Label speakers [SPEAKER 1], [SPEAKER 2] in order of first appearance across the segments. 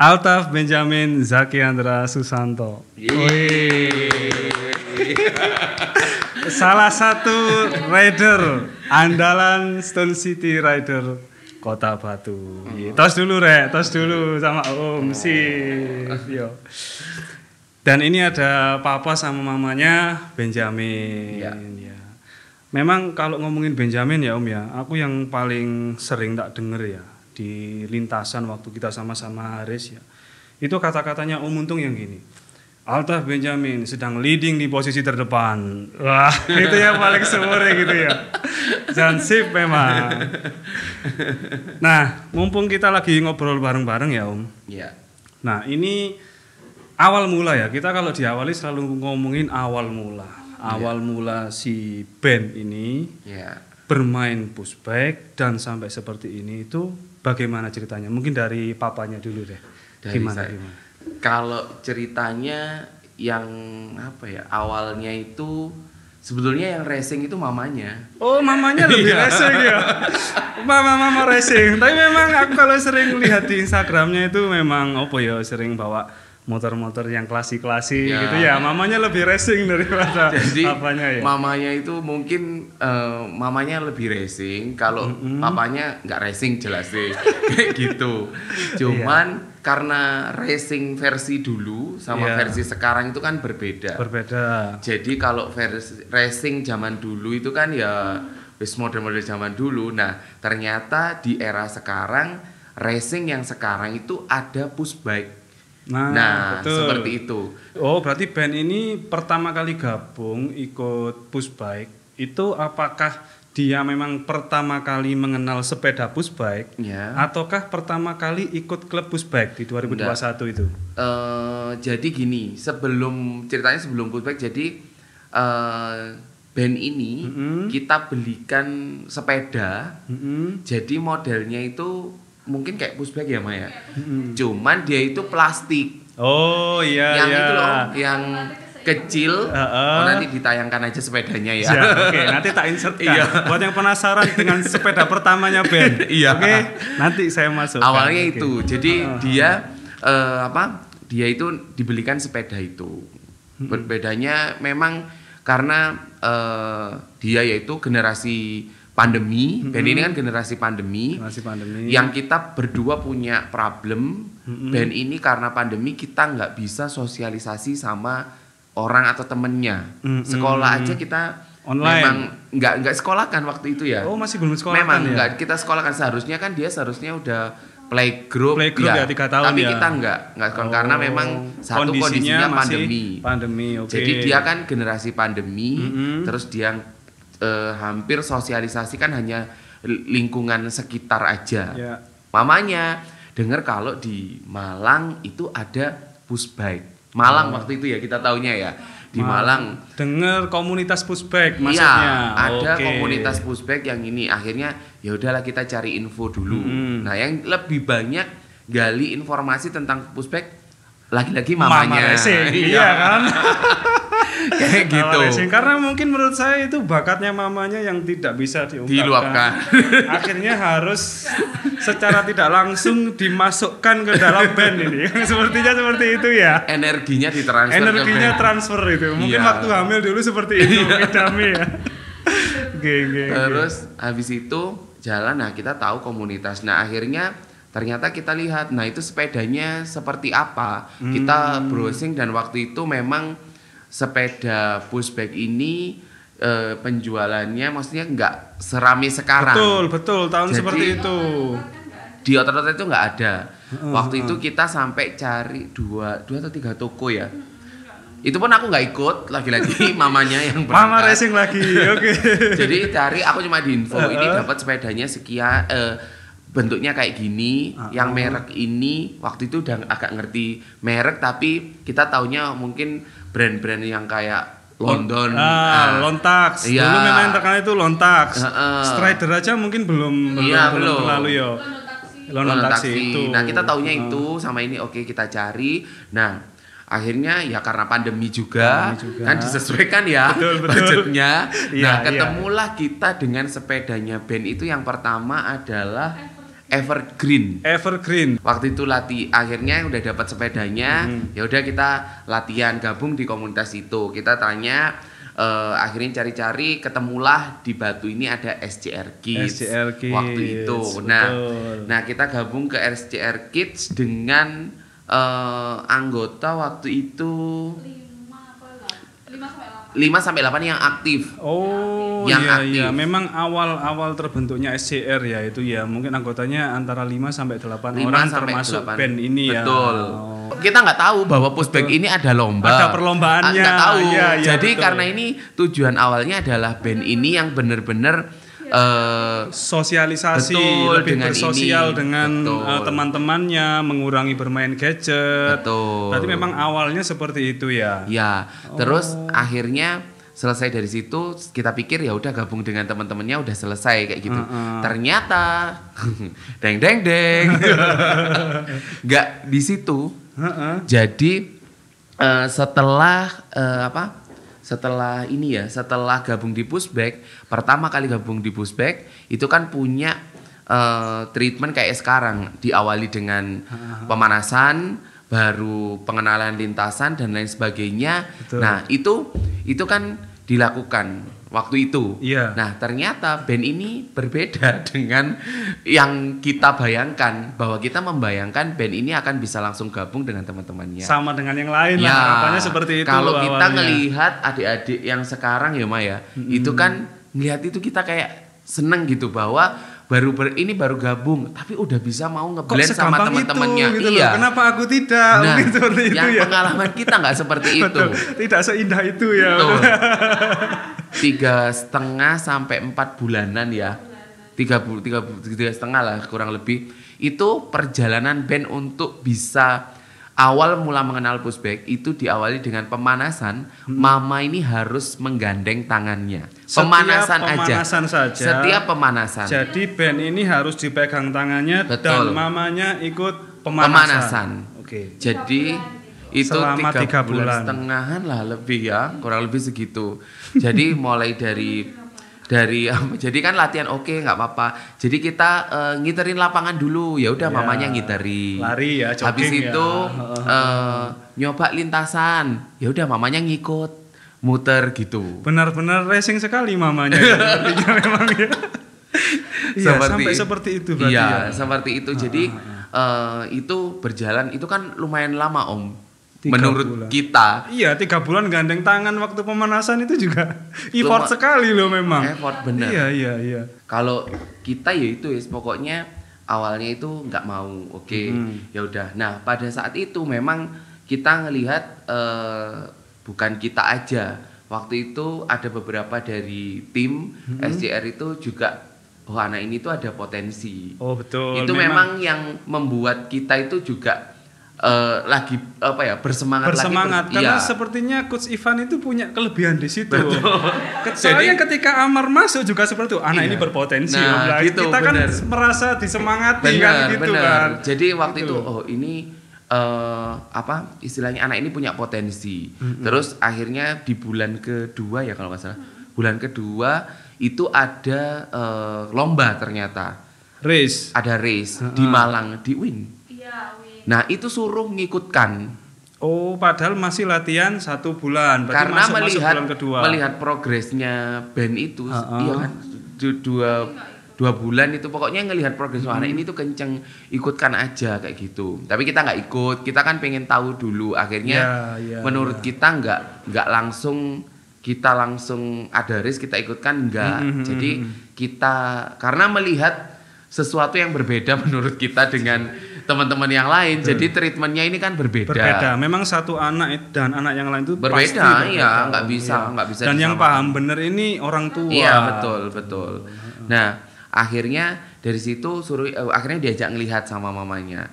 [SPEAKER 1] Altaf Benjamin Zakiandra Susanto. Salah satu rider andalan Stone City Rider Kota Batu. Tos dulu sama Om sip. Yo. Dan ini ada papa sama mamanya Benjamin. Ya. Memang kalau ngomongin Benjamin ya Om ya, aku yang paling sering tak denger ya di lintasan waktu kita sama-sama Haris ya. Itu kata-katanya Om Untung yang gini. Altaf Benjamin sedang leading di posisi terdepan. Wah, itu yang paling sore gitu ya. Dan sip memang. Nah, mumpung kita lagi ngobrol bareng-bareng ya Om.
[SPEAKER 2] Iya.
[SPEAKER 1] Nah, ini awal mula ya. Kita kalau diawali selalu ngomongin awal mula. Awal mula si band ini bermain pushback dan sampai seperti ini itu bagaimana ceritanya? Mungkin dari papanya dulu deh. Gimana?
[SPEAKER 2] Kalau ceritanya yang apa ya? Awalnya itu sebetulnya yang racing itu mamanya.
[SPEAKER 1] Oh, mamanya lebih racing ya. Mama racing. Tapi memang aku kalau sering lihat di Instagramnya itu memang sering bawa motor-motor yang klasik-klasik gitu ya. Mamanya lebih racing daripada papanya ya.
[SPEAKER 2] Mamanya itu mungkin mamanya lebih racing, kalau papanya nggak racing jelas sih. Kayak gitu. Cuman karena racing versi dulu sama versi sekarang itu kan berbeda. Jadi kalau versi racing zaman dulu itu kan ya wis model-model zaman dulu. Nah, ternyata di era sekarang racing yang sekarang itu ada pushbike. Nah betul. Seperti itu.
[SPEAKER 1] Oh, berarti band ini pertama kali gabung ikut pushbike itu apakah dia memang pertama kali mengenal sepeda pushbike ataukah pertama kali ikut klub pushbike di 2021 itu?
[SPEAKER 2] Jadi gini, ceritanya sebelum pushbike, jadi band ini kita belikan sepeda. Jadi modelnya itu mungkin kayak pushback ya Maya. Cuman dia itu plastik.
[SPEAKER 1] Oh iya.
[SPEAKER 2] Yang itu loh, yang kecil. Nanti ditayangkan aja sepedanya ya.
[SPEAKER 1] Oke, nanti tak insertkan. Buat yang penasaran dengan sepeda pertamanya band. Oke, nanti saya masuk.
[SPEAKER 2] Awalnya itu. Jadi dia dia itu dibelikan sepeda itu. Berbedanya memang karena dia yaitu generasi pandemi, band ini kan generasi pandemi. Yang kita berdua punya problem, band ini karena pandemi kita nggak bisa sosialisasi sama orang atau temennya. Sekolah aja kita online. Memang nggak sekolah kan waktu itu ya.
[SPEAKER 1] Oh, masih belum sekolah.
[SPEAKER 2] Memang nggak kita sekolah kan, seharusnya udah playgroup
[SPEAKER 1] ya 3 tahun
[SPEAKER 2] tapi
[SPEAKER 1] ya.
[SPEAKER 2] kita nggak karena memang satu kondisinya pandemi. Jadi dia kan generasi pandemi, terus dia hampir sosialisasi kan hanya lingkungan sekitar aja. Mamanya dengar kalau di Malang itu ada pushbike. Malang waktu itu ya kita taunya ya. Di Malang
[SPEAKER 1] dengar komunitas pushbike maksudnya.
[SPEAKER 2] Ada komunitas pushbike yang ini. Akhirnya ya udahlah kita cari info dulu. Nah, yang lebih banyak gali informasi tentang pushbike lagi-lagi mamanya.
[SPEAKER 1] Iya kan?
[SPEAKER 2] Kayak gitu.
[SPEAKER 1] Karena mungkin menurut saya itu bakatnya mamanya yang tidak bisa
[SPEAKER 2] diluapkan.
[SPEAKER 1] Akhirnya harus secara tidak langsung dimasukkan ke dalam band ini. Sepertinya seperti itu ya.
[SPEAKER 2] Energinya ditransfer.
[SPEAKER 1] Transfer itu. Mungkin waktu hamil dulu seperti itu. Kidami ya.
[SPEAKER 2] Terus habis itu jalan, nah kita tahu komunitas. Nah akhirnya ternyata kita lihat, nah itu sepedanya seperti apa. Kita browsing dan waktu itu memang sepeda pushback ini penjualannya maksudnya nggak serame sekarang.
[SPEAKER 1] Betul tahun jadi, seperti itu.
[SPEAKER 2] Di outlet itu nggak ada. Waktu itu kita sampai cari 2 atau 3 toko ya. Itu pun aku nggak ikut, lagi-lagi mamanya yang berangkat.
[SPEAKER 1] Mama racing lagi, oke.
[SPEAKER 2] Jadi cari, aku cuma di info ini dapat sepedanya sekian, bentuknya kayak gini, yang merek ini. Waktu itu udah agak ngerti merek, tapi kita taunya mungkin brand-brand yang kayak London,
[SPEAKER 1] Lontax. Dulu memang yang terkenal itu Lontax. Strider aja mungkin belum terlalu ya. London Taxi itu.
[SPEAKER 2] Nah kita taunya itu sama ini, oke kita cari. Nah akhirnya ya karena pandemi juga. Kan disesuaikan ya budgetnya. Nah ketemulah kita dengan sepedanya band itu. Yang pertama adalah evergreen. Waktu itu akhirnya udah dapat sepedanya, ya udah kita latihan gabung di komunitas itu. Kita tanya, akhirnya cari-cari, ketemulah di Batu ini ada SCR Kids. Waktu itu. Nah kita gabung ke SCR Kids dengan anggota waktu itu 5 sampai 8 yang aktif.
[SPEAKER 1] Oh,
[SPEAKER 2] yang
[SPEAKER 1] iya,
[SPEAKER 2] aktif.
[SPEAKER 1] iya. Memang awal terbentuknya SCR ya itu ya. Mungkin anggotanya antara 5 sampai 8 orang termasuk 8. Band ini ya.
[SPEAKER 2] Betul. Kita nggak tahu bahwa Pushback ini ada lomba.
[SPEAKER 1] Ada perlombaannya.
[SPEAKER 2] Nggak tahu.
[SPEAKER 1] Iya,
[SPEAKER 2] jadi
[SPEAKER 1] betul.
[SPEAKER 2] karena ini tujuan awalnya adalah band ini yang benar-benar
[SPEAKER 1] sosialisasi,
[SPEAKER 2] betul,
[SPEAKER 1] lebih
[SPEAKER 2] dengan
[SPEAKER 1] bersosial
[SPEAKER 2] ini.
[SPEAKER 1] dengan teman-temannya, mengurangi bermain gadget.
[SPEAKER 2] Betul.
[SPEAKER 1] Berarti memang awalnya seperti itu ya.
[SPEAKER 2] Ya, terus akhirnya selesai dari situ kita pikir ya udah gabung dengan teman-temannya udah selesai kayak gitu. Ternyata deng nggak di situ. Jadi setelah gabung di Pushback, pertama kali gabung di Pushback itu kan punya treatment kayak sekarang, diawali dengan pemanasan, baru pengenalan lintasan dan lain sebagainya. Betul. Nah, itu kan dilakukan waktu itu.
[SPEAKER 1] Iya.
[SPEAKER 2] Nah, ternyata band ini berbeda dengan yang kita bayangkan, bahwa kita membayangkan band ini akan bisa langsung gabung dengan teman-temannya.
[SPEAKER 1] Sama dengan yang lain lah, harapannya seperti itu.
[SPEAKER 2] Kalau kita
[SPEAKER 1] awalnya
[SPEAKER 2] ngelihat adik-adik yang sekarang ya Maya, itu kan ngelihat itu kita kayak seneng gitu bahwa baru gabung tapi udah bisa mau ngeblend sama teman-temannya.
[SPEAKER 1] Gitu
[SPEAKER 2] iya.
[SPEAKER 1] Kenapa aku tidak?
[SPEAKER 2] Nah,
[SPEAKER 1] seperti itu
[SPEAKER 2] yang
[SPEAKER 1] ya.
[SPEAKER 2] Pengalaman kita nggak seperti itu.
[SPEAKER 1] Tidak seindah itu ya.
[SPEAKER 2] 3,5 sampai 4 bulanan ya. 3,5 lah kurang lebih. Itu perjalanan band untuk bisa awal mula mengenal Pushback itu diawali dengan pemanasan. Mama ini harus menggandeng tangannya. Pemanasan
[SPEAKER 1] saja.
[SPEAKER 2] Setiap pemanasan.
[SPEAKER 1] Jadi band ini harus dipegang tangannya.
[SPEAKER 2] Betul.
[SPEAKER 1] Dan mamanya ikut pemanasan. Oke.
[SPEAKER 2] Jadi itu
[SPEAKER 1] selama 3 bulan
[SPEAKER 2] setengahan lah lebih ya, kurang lebih segitu. Jadi mulai dari jadi kan latihan oke, nggak apa-apa. Jadi kita ngiterin lapangan dulu, ya udah mamanya ngiteri.
[SPEAKER 1] Lari ya, jogging.
[SPEAKER 2] Habis itu nyoba lintasan, ya udah mamanya ngikut muter gitu.
[SPEAKER 1] Benar-benar racing sekali mamanya. Sepertinya memang ya. Sampai seperti itu berarti.
[SPEAKER 2] Iya, seperti itu. Jadi itu berjalan itu kan lumayan lama Om. Menurut kita.
[SPEAKER 1] Iya, 3 bulan gandeng tangan waktu pemanasan itu juga effort sekali loh memang.
[SPEAKER 2] Effort bener.
[SPEAKER 1] Iya.
[SPEAKER 2] Kalau kita ya itu ya pokoknya awalnya itu nggak mau, ya udah. Nah pada saat itu memang kita ngelihat bukan kita aja. Waktu itu ada beberapa dari tim SCR itu juga, oh anak ini tuh ada potensi.
[SPEAKER 1] Oh betul.
[SPEAKER 2] Itu memang yang membuat kita itu juga lagi bersemangat
[SPEAKER 1] karena sepertinya Coach Ivan itu punya kelebihan di situ. Soalnya ketika Amar masuk juga seperti itu, anak ini berpotensi.
[SPEAKER 2] Nah, gitu,
[SPEAKER 1] kita kan merasa disemangati kan gitu kan.
[SPEAKER 2] Jadi waktu itu ini istilahnya anak ini punya potensi. Terus akhirnya di bulan kedua ya kalau nggak salah, bulan kedua itu ada lomba ternyata. Ada race di Malang di Win. Nah itu suruh ngikutkan.
[SPEAKER 1] Oh padahal masih latihan 1 bulan. Berarti
[SPEAKER 2] karena
[SPEAKER 1] masuk bulan kedua.
[SPEAKER 2] melihat progresnya band itu, iya kan 2 bulan itu pokoknya ngelihat progres anak ini tuh kenceng, ikutkan aja kayak gitu. Tapi kita nggak ikut, kita kan pengen tahu dulu. Akhirnya menurut kita nggak langsung ada race kita ikutkan enggak. Jadi kita karena melihat sesuatu yang berbeda menurut kita dengan teman-teman yang lain, jadi treatmentnya ini kan berbeda. Memang satu anak dan anak yang lain itu berbeda, ya nggak bisa
[SPEAKER 1] dan yang paham bener ini orang tua.
[SPEAKER 2] Iya betul. Nah akhirnya dari situ akhirnya diajak ngelihat sama mamanya.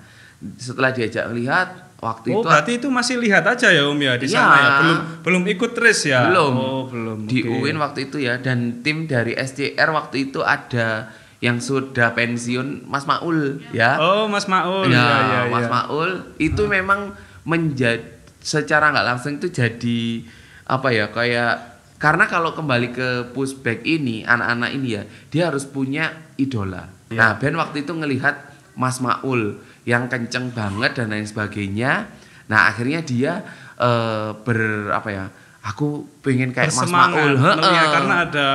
[SPEAKER 2] Setelah diajak ngelihat waktu itu.
[SPEAKER 1] Berarti itu masih lihat aja ya Om ya di sana ya. Belum ikut race ya.
[SPEAKER 2] Belum. Di UIN waktu itu ya, dan tim dari SCR waktu itu ada yang sudah pensiun, Mas Maul ya.
[SPEAKER 1] Oh Mas Maul.
[SPEAKER 2] Ya, Mas Maul itu memang menjadi secara nggak langsung itu jadi kayak karena kalau kembali ke Pushback ini anak-anak ini ya dia harus punya idola. Nah Ben waktu itu ngelihat Mas Maul yang kenceng banget dan lain sebagainya. Nah akhirnya dia aku pengen kayak Mas Maul.
[SPEAKER 1] Karena ada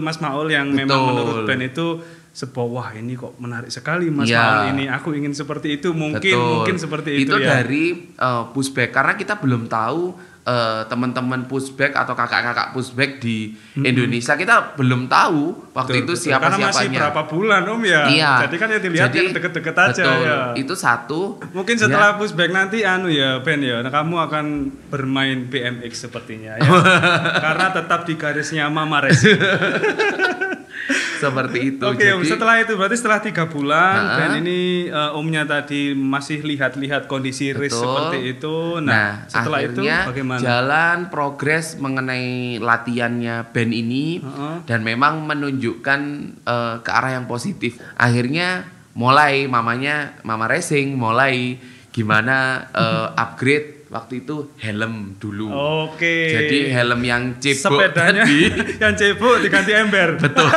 [SPEAKER 1] Mas Maul yang
[SPEAKER 2] Betul.
[SPEAKER 1] memang menurut band itu sebuah wah ini kok menarik sekali Mas Maul ini, aku ingin seperti itu, mungkin seperti itu ya.
[SPEAKER 2] Dari Pushback, karena kita belum tahu teman-teman Pushback atau kakak-kakak Pushback di Indonesia, kita belum tahu waktu itu siapa-siapanya.
[SPEAKER 1] Karena masih berapa bulan ya.
[SPEAKER 2] Iya.
[SPEAKER 1] Jadi kan ya dilihat yang deket-deket aja ya.
[SPEAKER 2] Itu satu.
[SPEAKER 1] Mungkin setelah Pushback nanti Ben ya, nah, kamu akan bermain BMX sepertinya ya. Karena tetap di garisnya Mama Racing.
[SPEAKER 2] Seperti itu.
[SPEAKER 1] Oke, setelah itu berarti setelah 3 bulan Ben ini Omnya tadi masih lihat-lihat kondisi race seperti itu. Nah setelah itu bagaimana?
[SPEAKER 2] Jalan progres mengenai latihannya band ini dan memang menunjukkan ke arah yang positif. Akhirnya mulai Mama Racing mulai gimana upgrade. Waktu itu helm dulu.
[SPEAKER 1] Oke.
[SPEAKER 2] Jadi helm yang cebok
[SPEAKER 1] sepedanya
[SPEAKER 2] tadi,
[SPEAKER 1] yang cebok diganti ember.
[SPEAKER 2] Betul.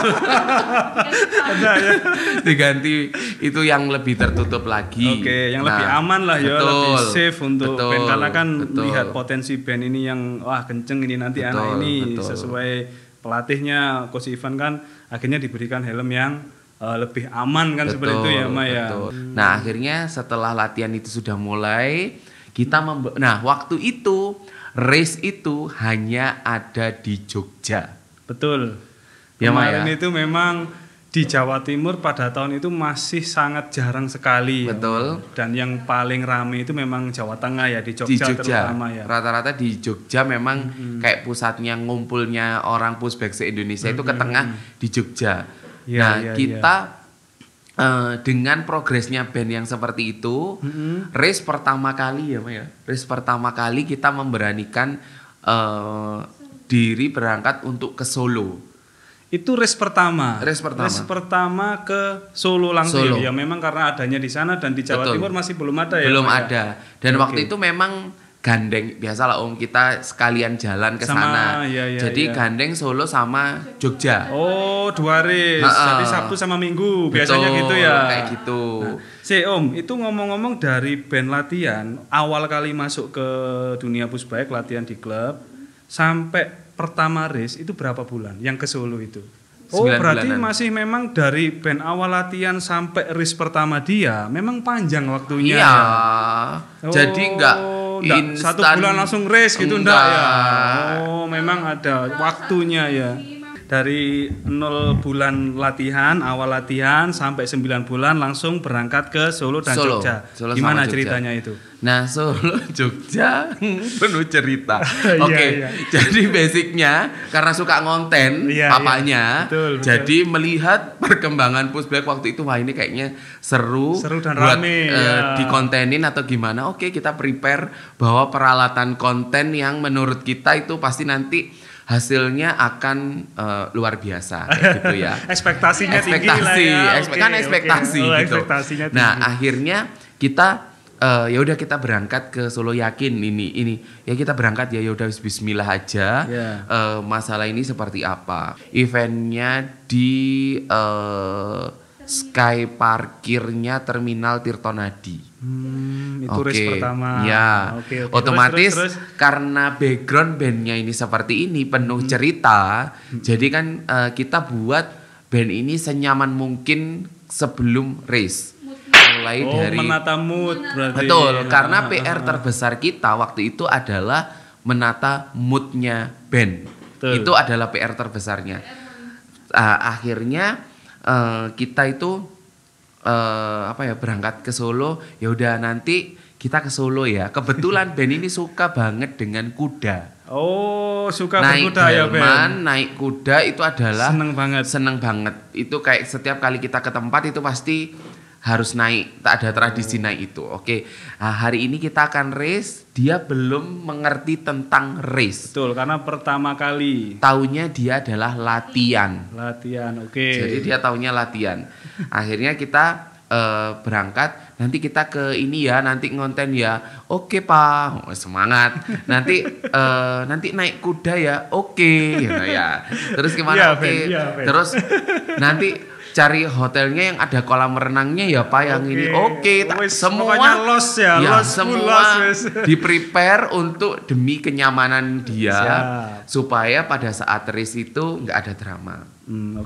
[SPEAKER 1] Ada ya.
[SPEAKER 2] Diganti itu yang lebih tertutup lagi.
[SPEAKER 1] Oke, yang lebih aman lah ya, lebih safe untuk band, karena kan lihat potensi band ini yang wah kenceng ini nanti anak ini sesuai pelatihnya Coach Ivan kan akhirnya diberikan helm yang lebih aman kan seperti itu ya Maya.
[SPEAKER 2] Nah, akhirnya setelah latihan itu sudah mulai kita waktu itu race itu hanya ada di Jogja.
[SPEAKER 1] Betul.
[SPEAKER 2] Ya,
[SPEAKER 1] kemarin itu memang di Jawa Timur pada tahun itu masih sangat jarang sekali.
[SPEAKER 2] Betul.
[SPEAKER 1] Ya. Dan yang paling ramai itu memang Jawa Tengah ya, di Jogja terutama ya.
[SPEAKER 2] Rata-rata di Jogja memang kayak pusatnya ngumpulnya orang Pushback se-Indonesia itu ke tengah di Jogja. Kita dengan progresnya band yang seperti itu, race pertama kali race pertama kali kita memberanikan diri berangkat untuk ke Solo.
[SPEAKER 1] Itu race pertama.
[SPEAKER 2] Race
[SPEAKER 1] pertama ke Solo langsung. Ya memang karena adanya di sana dan di Jawa Timur masih belum ada ya.
[SPEAKER 2] Belum ada. Dan waktu itu memang gandeng, biasalah kita sekalian jalan ke sana. Jadi gandeng Solo sama Jogja.
[SPEAKER 1] Oh, 2 race. Jadi Sabtu sama Minggu biasanya gitu ya.
[SPEAKER 2] Kayak gitu.
[SPEAKER 1] Om, itu ngomong-ngomong dari band latihan, awal kali masuk ke dunia Pushback latihan di klub sampai pertama race itu berapa bulan yang ke Solo itu? Oh, berarti masih memang dari band awal latihan sampai race pertama dia memang panjang waktunya.
[SPEAKER 2] Iya. Jadi enggak
[SPEAKER 1] 1 bulan langsung race gitu enggak ya? Oh, memang ada waktunya ya. Dari 0 bulan latihan, awal latihan sampai 9 bulan langsung berangkat ke Solo dan Jogja. Gimana ceritanya itu?
[SPEAKER 2] Nah, Solo Jogja penuh cerita. Oke. Jadi basicnya karena suka ngonten papanya, betul. Jadi melihat perkembangan Pushback waktu itu, wah ini kayaknya seru
[SPEAKER 1] dan
[SPEAKER 2] buat
[SPEAKER 1] rame
[SPEAKER 2] dikontenin atau gimana. Oke, kita prepare bahwa peralatan konten yang menurut kita itu pasti nanti hasilnya akan luar biasa gitu ya.
[SPEAKER 1] Ekspektasinya tinggi lah ya.
[SPEAKER 2] Ekspektasi gitu. Nah, akhirnya kita ya udah kita berangkat ke Solo, yakin ini ya kita berangkat ya udah bismillah aja. Masalah ini seperti apa? Eventnya di Sky Parkirnya Terminal Tirtonadi.
[SPEAKER 1] Itu race pertama.
[SPEAKER 2] Ya. Otomatis terus. Karena background bandnya ini seperti ini penuh cerita, jadi kan kita buat band ini senyaman mungkin sebelum race. Mulai dari
[SPEAKER 1] menata mood berarti.
[SPEAKER 2] Betul, karena PR terbesar kita waktu itu adalah menata moodnya band. Betul. Itu adalah PR terbesarnya. Akhirnya kita itu berangkat ke Solo. Ya udah nanti kita ke Solo ya. Kebetulan band ini suka banget dengan kuda.
[SPEAKER 1] Oh, suka
[SPEAKER 2] naik
[SPEAKER 1] berkuda ya band.
[SPEAKER 2] Naik kuda itu adalah
[SPEAKER 1] seneng banget.
[SPEAKER 2] Itu kayak setiap kali kita ke tempat itu pasti harus naik, tak ada tradisi naik itu. Oke. Nah, hari ini kita akan race. Dia belum mengerti tentang race.
[SPEAKER 1] Betul, karena pertama kali.
[SPEAKER 2] Taunya dia adalah latihan.
[SPEAKER 1] Oke.
[SPEAKER 2] Jadi dia taunya latihan. Akhirnya kita berangkat. Nanti kita ke ini ya, nanti ngonten ya. Oke Pak, semangat. Nanti naik kuda ya. Oke, ya. Terus gimana? Oke. Terus nanti cari hotelnya yang ada kolam renangnya ya Pak yang ini. Oke, semua
[SPEAKER 1] los ya, los
[SPEAKER 2] semua di prepare untuk demi kenyamanan dia. Supaya pada saat race itu nggak ada drama.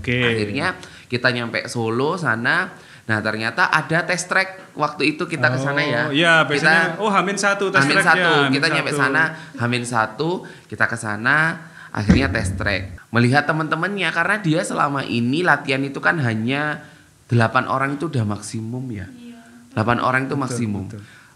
[SPEAKER 2] Akhirnya kita nyampe Solo sana. Nah ternyata ada test track waktu itu kita ke sana ya.
[SPEAKER 1] Iya biasanya. H-1 test track ya.
[SPEAKER 2] Kita nyampe sana H-1 kita ke sana. Akhirnya test track. Melihat teman-temannya karena dia selama ini latihan itu kan hanya 8 orang itu udah maksimum ya. 8 orang itu maksimum.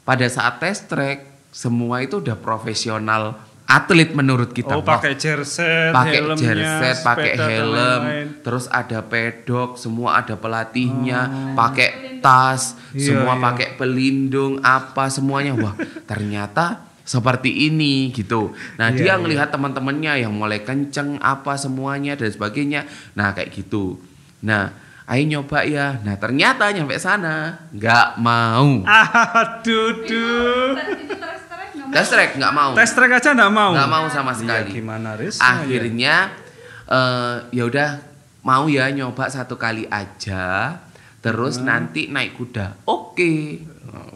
[SPEAKER 2] Pada saat test track semua itu udah profesional atlet menurut kita.
[SPEAKER 1] Pakai jersey,
[SPEAKER 2] pakai jersey, pakai helm, terus ada pedok, semua ada pelatihnya, pakai tas, semua pakai pelindung apa semuanya. Wah, ternyata seperti ini gitu. Nah, dia ngelihat teman-temannya yang mulai kenceng apa semuanya dan sebagainya. Nah, kayak gitu. Nah, ayo nyoba ya. Nah, ternyata nyampe sana nggak mau.
[SPEAKER 1] Aduh.
[SPEAKER 2] Test track nggak mau.
[SPEAKER 1] Test track aja nggak mau.
[SPEAKER 2] Nggak mau sama sekali.
[SPEAKER 1] Gimana Riz?
[SPEAKER 2] Akhirnya ya udah mau ya nyoba 1 kali aja. Terus nanti naik kuda. Oke.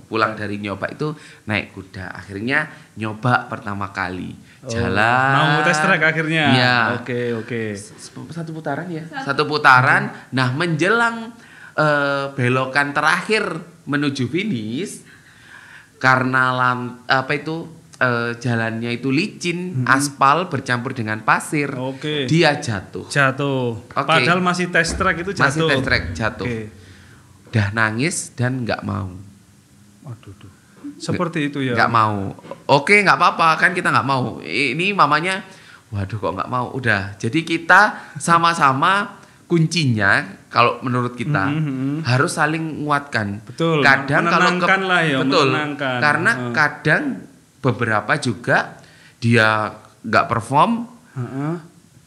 [SPEAKER 2] Pulang dari nyoba itu naik kuda. Akhirnya nyoba pertama kali. Jalan.
[SPEAKER 1] Mau tes track akhirnya.
[SPEAKER 2] Iya.
[SPEAKER 1] Oke.
[SPEAKER 2] 1 putaran ya. 1 putaran. Nah, menjelang belokan terakhir menuju finish karena jalannya itu licin, aspal bercampur dengan pasir. Dia jatuh.
[SPEAKER 1] Padahal masih tes track itu jatuh.
[SPEAKER 2] Masih tes track jatuh. Udah nangis dan nggak mau.
[SPEAKER 1] Waduh, seperti itu ya.
[SPEAKER 2] Nggak mau. Oke, nggak apa-apa kan kita nggak mau. Ini mamanya, waduh kok nggak mau. Udah. Jadi kita sama-sama kuncinya kalau menurut kita harus saling menguatkan.
[SPEAKER 1] Betul.
[SPEAKER 2] Kadang
[SPEAKER 1] menenangkan lah ya.
[SPEAKER 2] Betul.
[SPEAKER 1] Menenangkan.
[SPEAKER 2] Karena kadang beberapa juga dia nggak perform.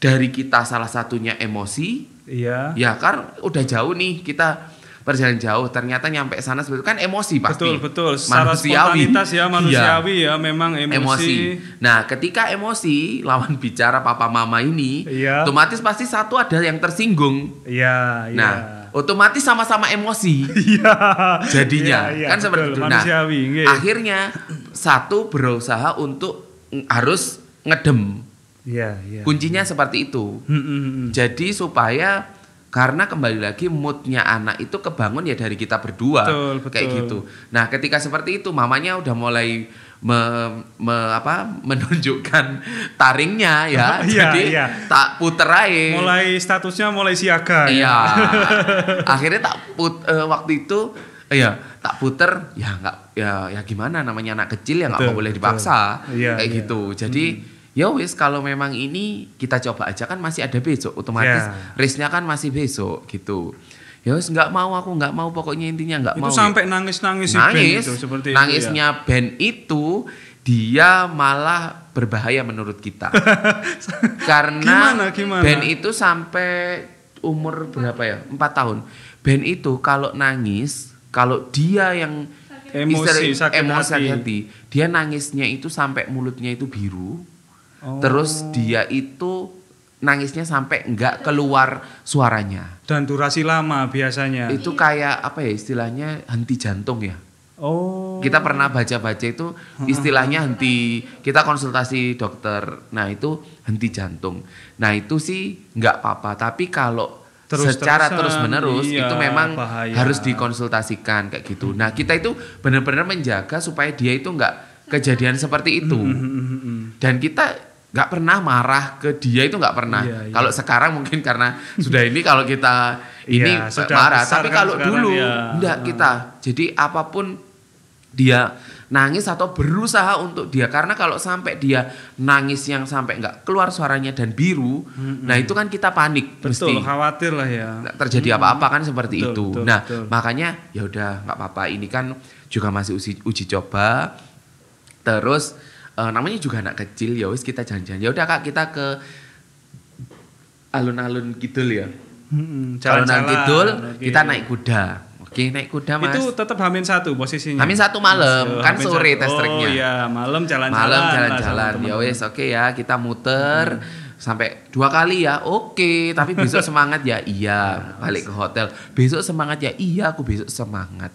[SPEAKER 2] Dari kita salah satunya emosi.
[SPEAKER 1] Iya.
[SPEAKER 2] Ya kan udah jauh nih kita perjalanan jauh, ternyata nyampe sana sebetulnya kan emosi pasti.
[SPEAKER 1] Betul. Secara spontanitas ya, manusiawi ya, memang emosi.
[SPEAKER 2] Nah, ketika emosi lawan bicara papa mama ini, otomatis pasti satu ada yang tersinggung.
[SPEAKER 1] Iya.
[SPEAKER 2] Nah, otomatis sama-sama emosi. Jadinya kan betul, seperti itu. Nah, akhirnya satu berusaha untuk harus ngedem. Kuncinya seperti itu. Jadi supaya karena kembali lagi moodnya anak itu kebangun ya dari kita berdua.
[SPEAKER 1] Betul.
[SPEAKER 2] Kayak gitu. Nah ketika seperti itu mamanya udah mulai menunjukkan taringnya ya. Jadi tak puter aja.
[SPEAKER 1] Mulai statusnya mulai siaga.
[SPEAKER 2] Iya. Akhirnya waktu itu tak puter ya nggak ya gimana namanya anak kecil ya nggak boleh dipaksa kayak gitu. Jadi ya wis kalau memang ini kita coba aja kan masih ada besok otomatis race-nya kan masih besok gitu. Ya wis nggak mau pokoknya intinya nggak mau.
[SPEAKER 1] Itu sampai nangis itu seperti
[SPEAKER 2] nangisnya itu, band itu dia malah berbahaya menurut kita. Karena
[SPEAKER 1] gimana?
[SPEAKER 2] Band itu sampai umur berapa ya? 4 tahun. Band itu kalau nangis, kalau dia yang
[SPEAKER 1] emosi sakit
[SPEAKER 2] hati, dia nangisnya itu sampai mulutnya itu biru. Terus dia itu nangisnya sampai enggak keluar suaranya.
[SPEAKER 1] Dan durasi lama biasanya.
[SPEAKER 2] Itu kayak apa ya istilahnya henti jantung ya. Kita pernah baca-baca itu istilahnya henti. Kita konsultasi dokter. Nah itu henti jantung. Nah itu sih enggak apa-apa. Tapi kalau secara terus-menerus itu memang bahaya. Harus dikonsultasikan kayak gitu. Nah kita itu benar-benar menjaga supaya dia itu enggak kejadian seperti itu. Dan kita nggak pernah marah ke dia itu nggak pernah. Kalau sekarang mungkin karena sudah ini kalau kita ini marah. Tapi kalau dulu enggak kita. Jadi apapun dia nangis atau berusaha untuk dia. Karena kalau sampai dia nangis yang sampai nggak keluar suaranya dan biru, nah itu kan kita panik.
[SPEAKER 1] Betul, khawatir lah ya.
[SPEAKER 2] Terjadi apa-apa kan seperti itu. Makanya ya udah nggak apa-apa. Ini kan juga masih uji coba. Terus namanya juga anak kecil ya wis kita jalan-jalan. Ya udah Kak kita ke alun-alun kidul ya. Alun-alun kidul kita naik kuda. Oke, naik kuda Mas.
[SPEAKER 1] Itu tetap H-1 posisinya.
[SPEAKER 2] H-1 malam, kan sore test tracknya.
[SPEAKER 1] Oh iya, malam jalan-jalan.
[SPEAKER 2] Malam jalan-jalan. Ya wis oke ya, kita muter sampai 2 kali ya, oke. Tapi besok semangat ya, iya. Balik ke hotel, besok semangat ya, iya. Aku besok semangat.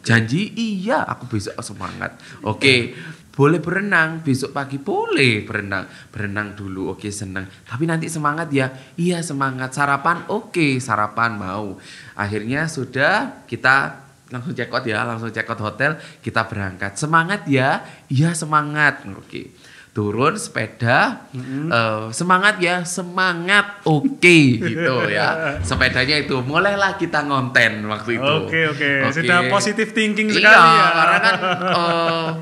[SPEAKER 2] Janji, iya. Aku besok semangat. Oke. Boleh berenang, besok pagi boleh berenang dulu, oke senang. Tapi nanti semangat ya, iya semangat. Sarapan, oke sarapan mau. Akhirnya sudah kita langsung check out hotel, kita berangkat. Semangat ya, iya semangat, oke. Turun sepeda, semangat ya, semangat, oke gitu ya. Sepedanya itu, mulailah kita ngonten waktu itu.
[SPEAKER 1] Oke. Sudah positive thinking
[SPEAKER 2] Iya,
[SPEAKER 1] sekali ya.
[SPEAKER 2] karena kan,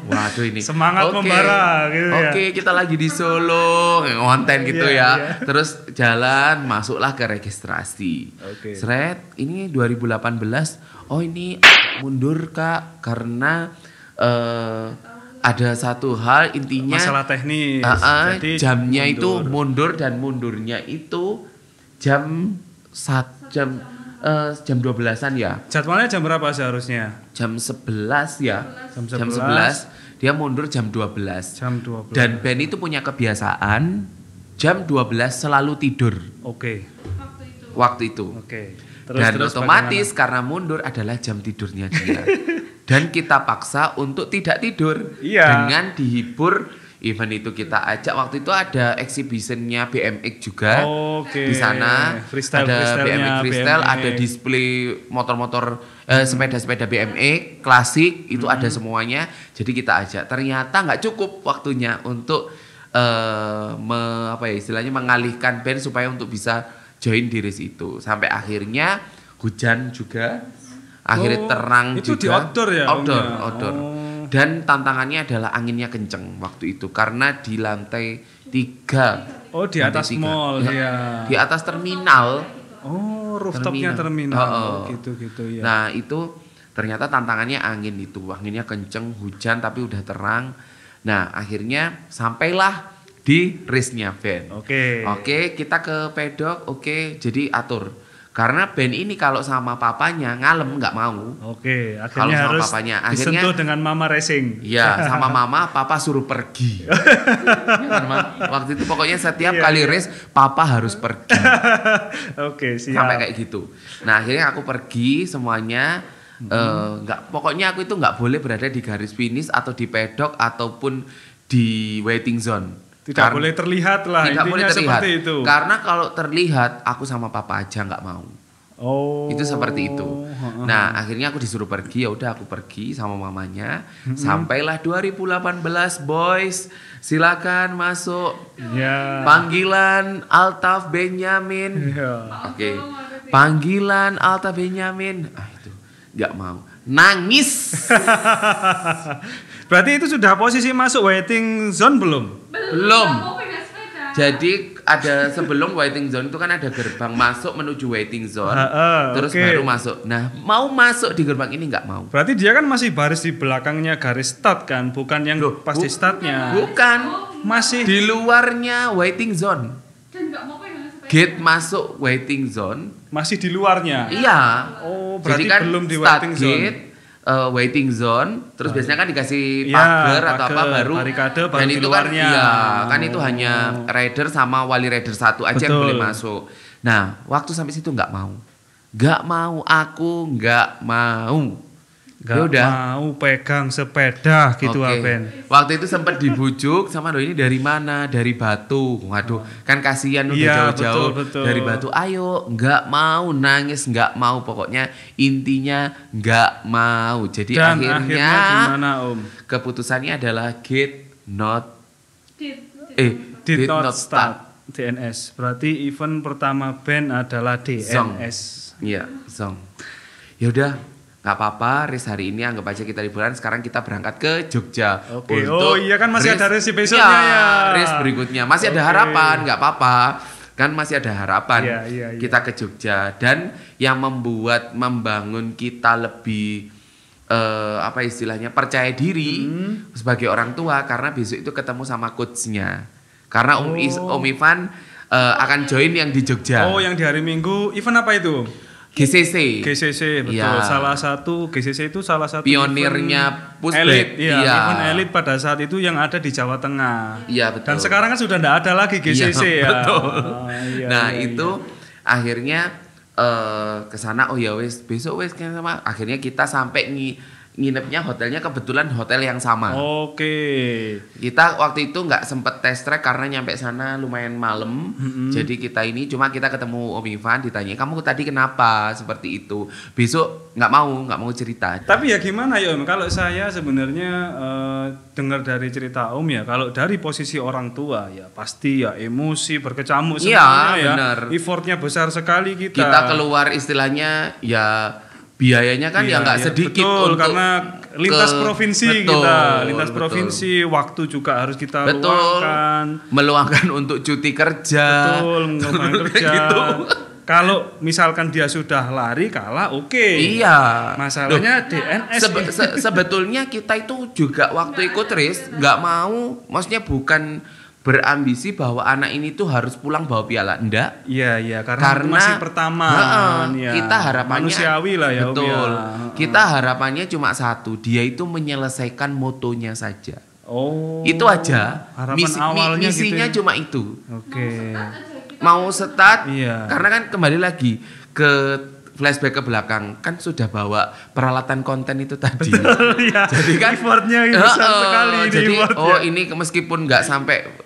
[SPEAKER 2] waduh ini.
[SPEAKER 1] Semangat membara gitu ya.
[SPEAKER 2] Oke, kita lagi di Solo, ngonten gitu ya. Terus jalan, masuklah ke registrasi. Seret, ini 2018, oh ini mundur Kak, karena ada satu hal intinya
[SPEAKER 1] masalah teknis.
[SPEAKER 2] Jadi jamnya mundur. Itu mundur dan mundurnya itu jam 12-an ya.
[SPEAKER 1] Jadwalnya jam berapa seharusnya?
[SPEAKER 2] Jam 11 ya. Jam 11 dia mundur jam 12.
[SPEAKER 1] Jam 12.
[SPEAKER 2] Dan Ben itu punya kebiasaan jam 12 selalu tidur.
[SPEAKER 1] Oke.
[SPEAKER 2] Waktu itu.
[SPEAKER 1] Oke.
[SPEAKER 2] Dan otomatis bagaimana? Karena mundur adalah jam tidurnya dia. Dan kita paksa untuk tidak tidur dengan dihibur. Event itu kita ajak, waktu itu ada exhibitionnya BMX juga. Di sana ada BMX freestyle, ada display motor-motor, sepeda-sepeda BMX klasik, itu ada semuanya. Jadi kita ajak. Ternyata nggak cukup waktunya untuk istilahnya mengalihkan band supaya untuk bisa join di race itu. Sampai akhirnya hujan juga. Akhirnya terang
[SPEAKER 1] itu
[SPEAKER 2] juga.
[SPEAKER 1] Itu di outdoor ya?
[SPEAKER 2] Outdoor. Dan tantangannya adalah anginnya kenceng waktu itu. Karena di lantai 3.
[SPEAKER 1] Oh, di atas 3. Mall ya.
[SPEAKER 2] Di atas terminal.
[SPEAKER 1] Oh, rooftopnya terminal. Gitu ya.
[SPEAKER 2] Nah, itu ternyata tantangannya angin itu. Anginnya kenceng, hujan tapi udah terang. Nah, akhirnya sampailah di race-nya band. Oke, kita ke pedok. Oke, jadi atur. Karena band ini kalau sama papanya ngalem nggak mau.
[SPEAKER 1] Oke, akhirnya
[SPEAKER 2] kalau sama
[SPEAKER 1] harus
[SPEAKER 2] papanya
[SPEAKER 1] disentuh dengan mama racing.
[SPEAKER 2] Iya, sama mama, papa suruh pergi. Ya kan, waktu itu pokoknya setiap kali race papa harus pergi.
[SPEAKER 1] Oke, siap.
[SPEAKER 2] Sampai kayak gitu. Nah, akhirnya aku pergi semuanya. Pokoknya aku itu nggak boleh berada di garis finish atau di pedok ataupun di waiting zone.
[SPEAKER 1] Tidak boleh terlihat lah,
[SPEAKER 2] tidak boleh terlihat.
[SPEAKER 1] Seperti itu.
[SPEAKER 2] Karena kalau terlihat, aku sama papa aja nggak mau.
[SPEAKER 1] Oh.
[SPEAKER 2] Itu seperti itu. Nah, akhirnya aku disuruh pergi, ya udah aku pergi sama mamanya. Sampailah 2018, boys. Silakan masuk. Panggilan Altaf Benyamin. Oke. Panggilan Altaf Benyamin. Itu nggak mau. Nangis.
[SPEAKER 1] Berarti itu sudah posisi masuk waiting zone belum?
[SPEAKER 2] Belum. Jadi ada sebelum waiting zone itu kan ada gerbang masuk menuju waiting zone. Terus baru masuk. Nah, mau masuk di gerbang ini nggak mau.
[SPEAKER 1] Berarti dia kan masih baris di belakangnya garis start kan, bukan yang pas di startnya.
[SPEAKER 2] Bukan.
[SPEAKER 1] Masih
[SPEAKER 2] di luarnya waiting zone. Dan nggak mau gate masuk waiting zone
[SPEAKER 1] masih di luarnya.
[SPEAKER 2] Iya.
[SPEAKER 1] Oh, berarti
[SPEAKER 2] jadi kan
[SPEAKER 1] belum di waiting zone.
[SPEAKER 2] Gate, waiting zone, terus biasanya kan dikasih pagar atau apa baru
[SPEAKER 1] barikade baru
[SPEAKER 2] dan
[SPEAKER 1] di
[SPEAKER 2] itu
[SPEAKER 1] luarnya.
[SPEAKER 2] Kan kan itu hanya rider sama wali rider 1 aja yang boleh masuk. Nah, waktu sampai situ nggak mau, aku nggak mau.
[SPEAKER 1] Gak mau pegang sepeda gitu Ben.
[SPEAKER 2] Waktu itu sempat dibujuk sama ini dari mana? Dari Batu. Waduh, kan kasihan udah jauh-jauh dari Batu. Ayo, nggak mau, nangis nggak mau. Pokoknya intinya nggak mau. Jadi
[SPEAKER 1] dan
[SPEAKER 2] akhirnya
[SPEAKER 1] gimana Om?
[SPEAKER 2] Keputusannya adalah did not start.
[SPEAKER 1] DNS. Berarti event pertama band adalah DNS.
[SPEAKER 2] Iya, Zong. Ya udah. Gak apa-apa, race hari ini anggap aja kita liburan. Sekarang kita berangkat ke Jogja.
[SPEAKER 1] Oh iya kan masih ada race besoknya ya.
[SPEAKER 2] Race berikutnya masih ada harapan, gak apa-apa. Kan masih ada harapan.
[SPEAKER 1] Iya.
[SPEAKER 2] Kita ke Jogja dan yang membangun kita lebih istilahnya percaya diri sebagai orang tua karena besok itu ketemu sama coachnya. Karena Om Ivan akan join yang di Jogja.
[SPEAKER 1] Oh, yang di hari Minggu. Event apa itu?
[SPEAKER 2] GCC.
[SPEAKER 1] GCC betul.
[SPEAKER 2] Iya.
[SPEAKER 1] GCC itu salah satu
[SPEAKER 2] Pionirnya
[SPEAKER 1] event
[SPEAKER 2] Pushback.
[SPEAKER 1] elit,
[SPEAKER 2] Iya.
[SPEAKER 1] event elit pada saat itu yang ada di Jawa Tengah.
[SPEAKER 2] Iya, betul.
[SPEAKER 1] Dan sekarang kan sudah tidak ada lagi GCC
[SPEAKER 2] Iya,
[SPEAKER 1] ya.
[SPEAKER 2] betul.
[SPEAKER 1] Iya,
[SPEAKER 2] Nah,
[SPEAKER 1] iya,
[SPEAKER 2] itu akhirnya ke sana, oh ya wes besok wes kan sama. Akhirnya kita sampai nginepnya hotelnya kebetulan hotel yang sama.
[SPEAKER 1] Oke.
[SPEAKER 2] Kita waktu itu nggak sempet test track karena nyampe sana lumayan malam. Jadi kita kita ketemu Om Ivan, ditanya kamu tadi kenapa seperti itu. Besok nggak mau cerita.
[SPEAKER 1] Tapi ya gimana ya Om, kalau saya sebenarnya dengar dari cerita Om ya, kalau dari posisi orang tua ya pasti ya emosi berkecamuk semuanya ya.
[SPEAKER 2] Bener.
[SPEAKER 1] Effortnya besar sekali kita.
[SPEAKER 2] Kita keluar istilahnya ya biayanya kan ya nggak sedikit
[SPEAKER 1] betul,
[SPEAKER 2] untuk
[SPEAKER 1] karena lintas provinsi
[SPEAKER 2] betul,
[SPEAKER 1] kita, lintas
[SPEAKER 2] betul.
[SPEAKER 1] provinsi, waktu juga harus kita
[SPEAKER 2] Betul.
[SPEAKER 1] luangkan.
[SPEAKER 2] untuk cuti kerja.
[SPEAKER 1] Betul, ngeluangkan kerja.
[SPEAKER 2] Gitu.
[SPEAKER 1] Kalau misalkan dia sudah lari kalah, oke.
[SPEAKER 2] Iya.
[SPEAKER 1] Masalahnya DNS.
[SPEAKER 2] Sebetulnya kita itu juga waktu ikut race nggak mau, maksudnya bukan berambisi bahwa anak ini tuh harus pulang bawa piala, enggak.
[SPEAKER 1] Iya, karena masih pertama. Ya.
[SPEAKER 2] Kita harapannya
[SPEAKER 1] manusiawi lah ya,
[SPEAKER 2] betul.
[SPEAKER 1] Om ya.
[SPEAKER 2] Kita harapannya cuma satu, dia itu menyelesaikan motonya saja.
[SPEAKER 1] Oh.
[SPEAKER 2] Itu aja.
[SPEAKER 1] Harapan awalnya
[SPEAKER 2] misinya
[SPEAKER 1] gitu.
[SPEAKER 2] cuma itu.
[SPEAKER 1] Oke.
[SPEAKER 2] Mau start,
[SPEAKER 1] Iya.
[SPEAKER 2] karena kan kembali lagi ke flashback ke belakang, kan sudah bawa peralatan konten itu tadi.
[SPEAKER 1] Iya.
[SPEAKER 2] Jadi kan
[SPEAKER 1] effortnya besar sekali ini
[SPEAKER 2] jadi
[SPEAKER 1] effortnya.
[SPEAKER 2] ini meskipun nggak sampai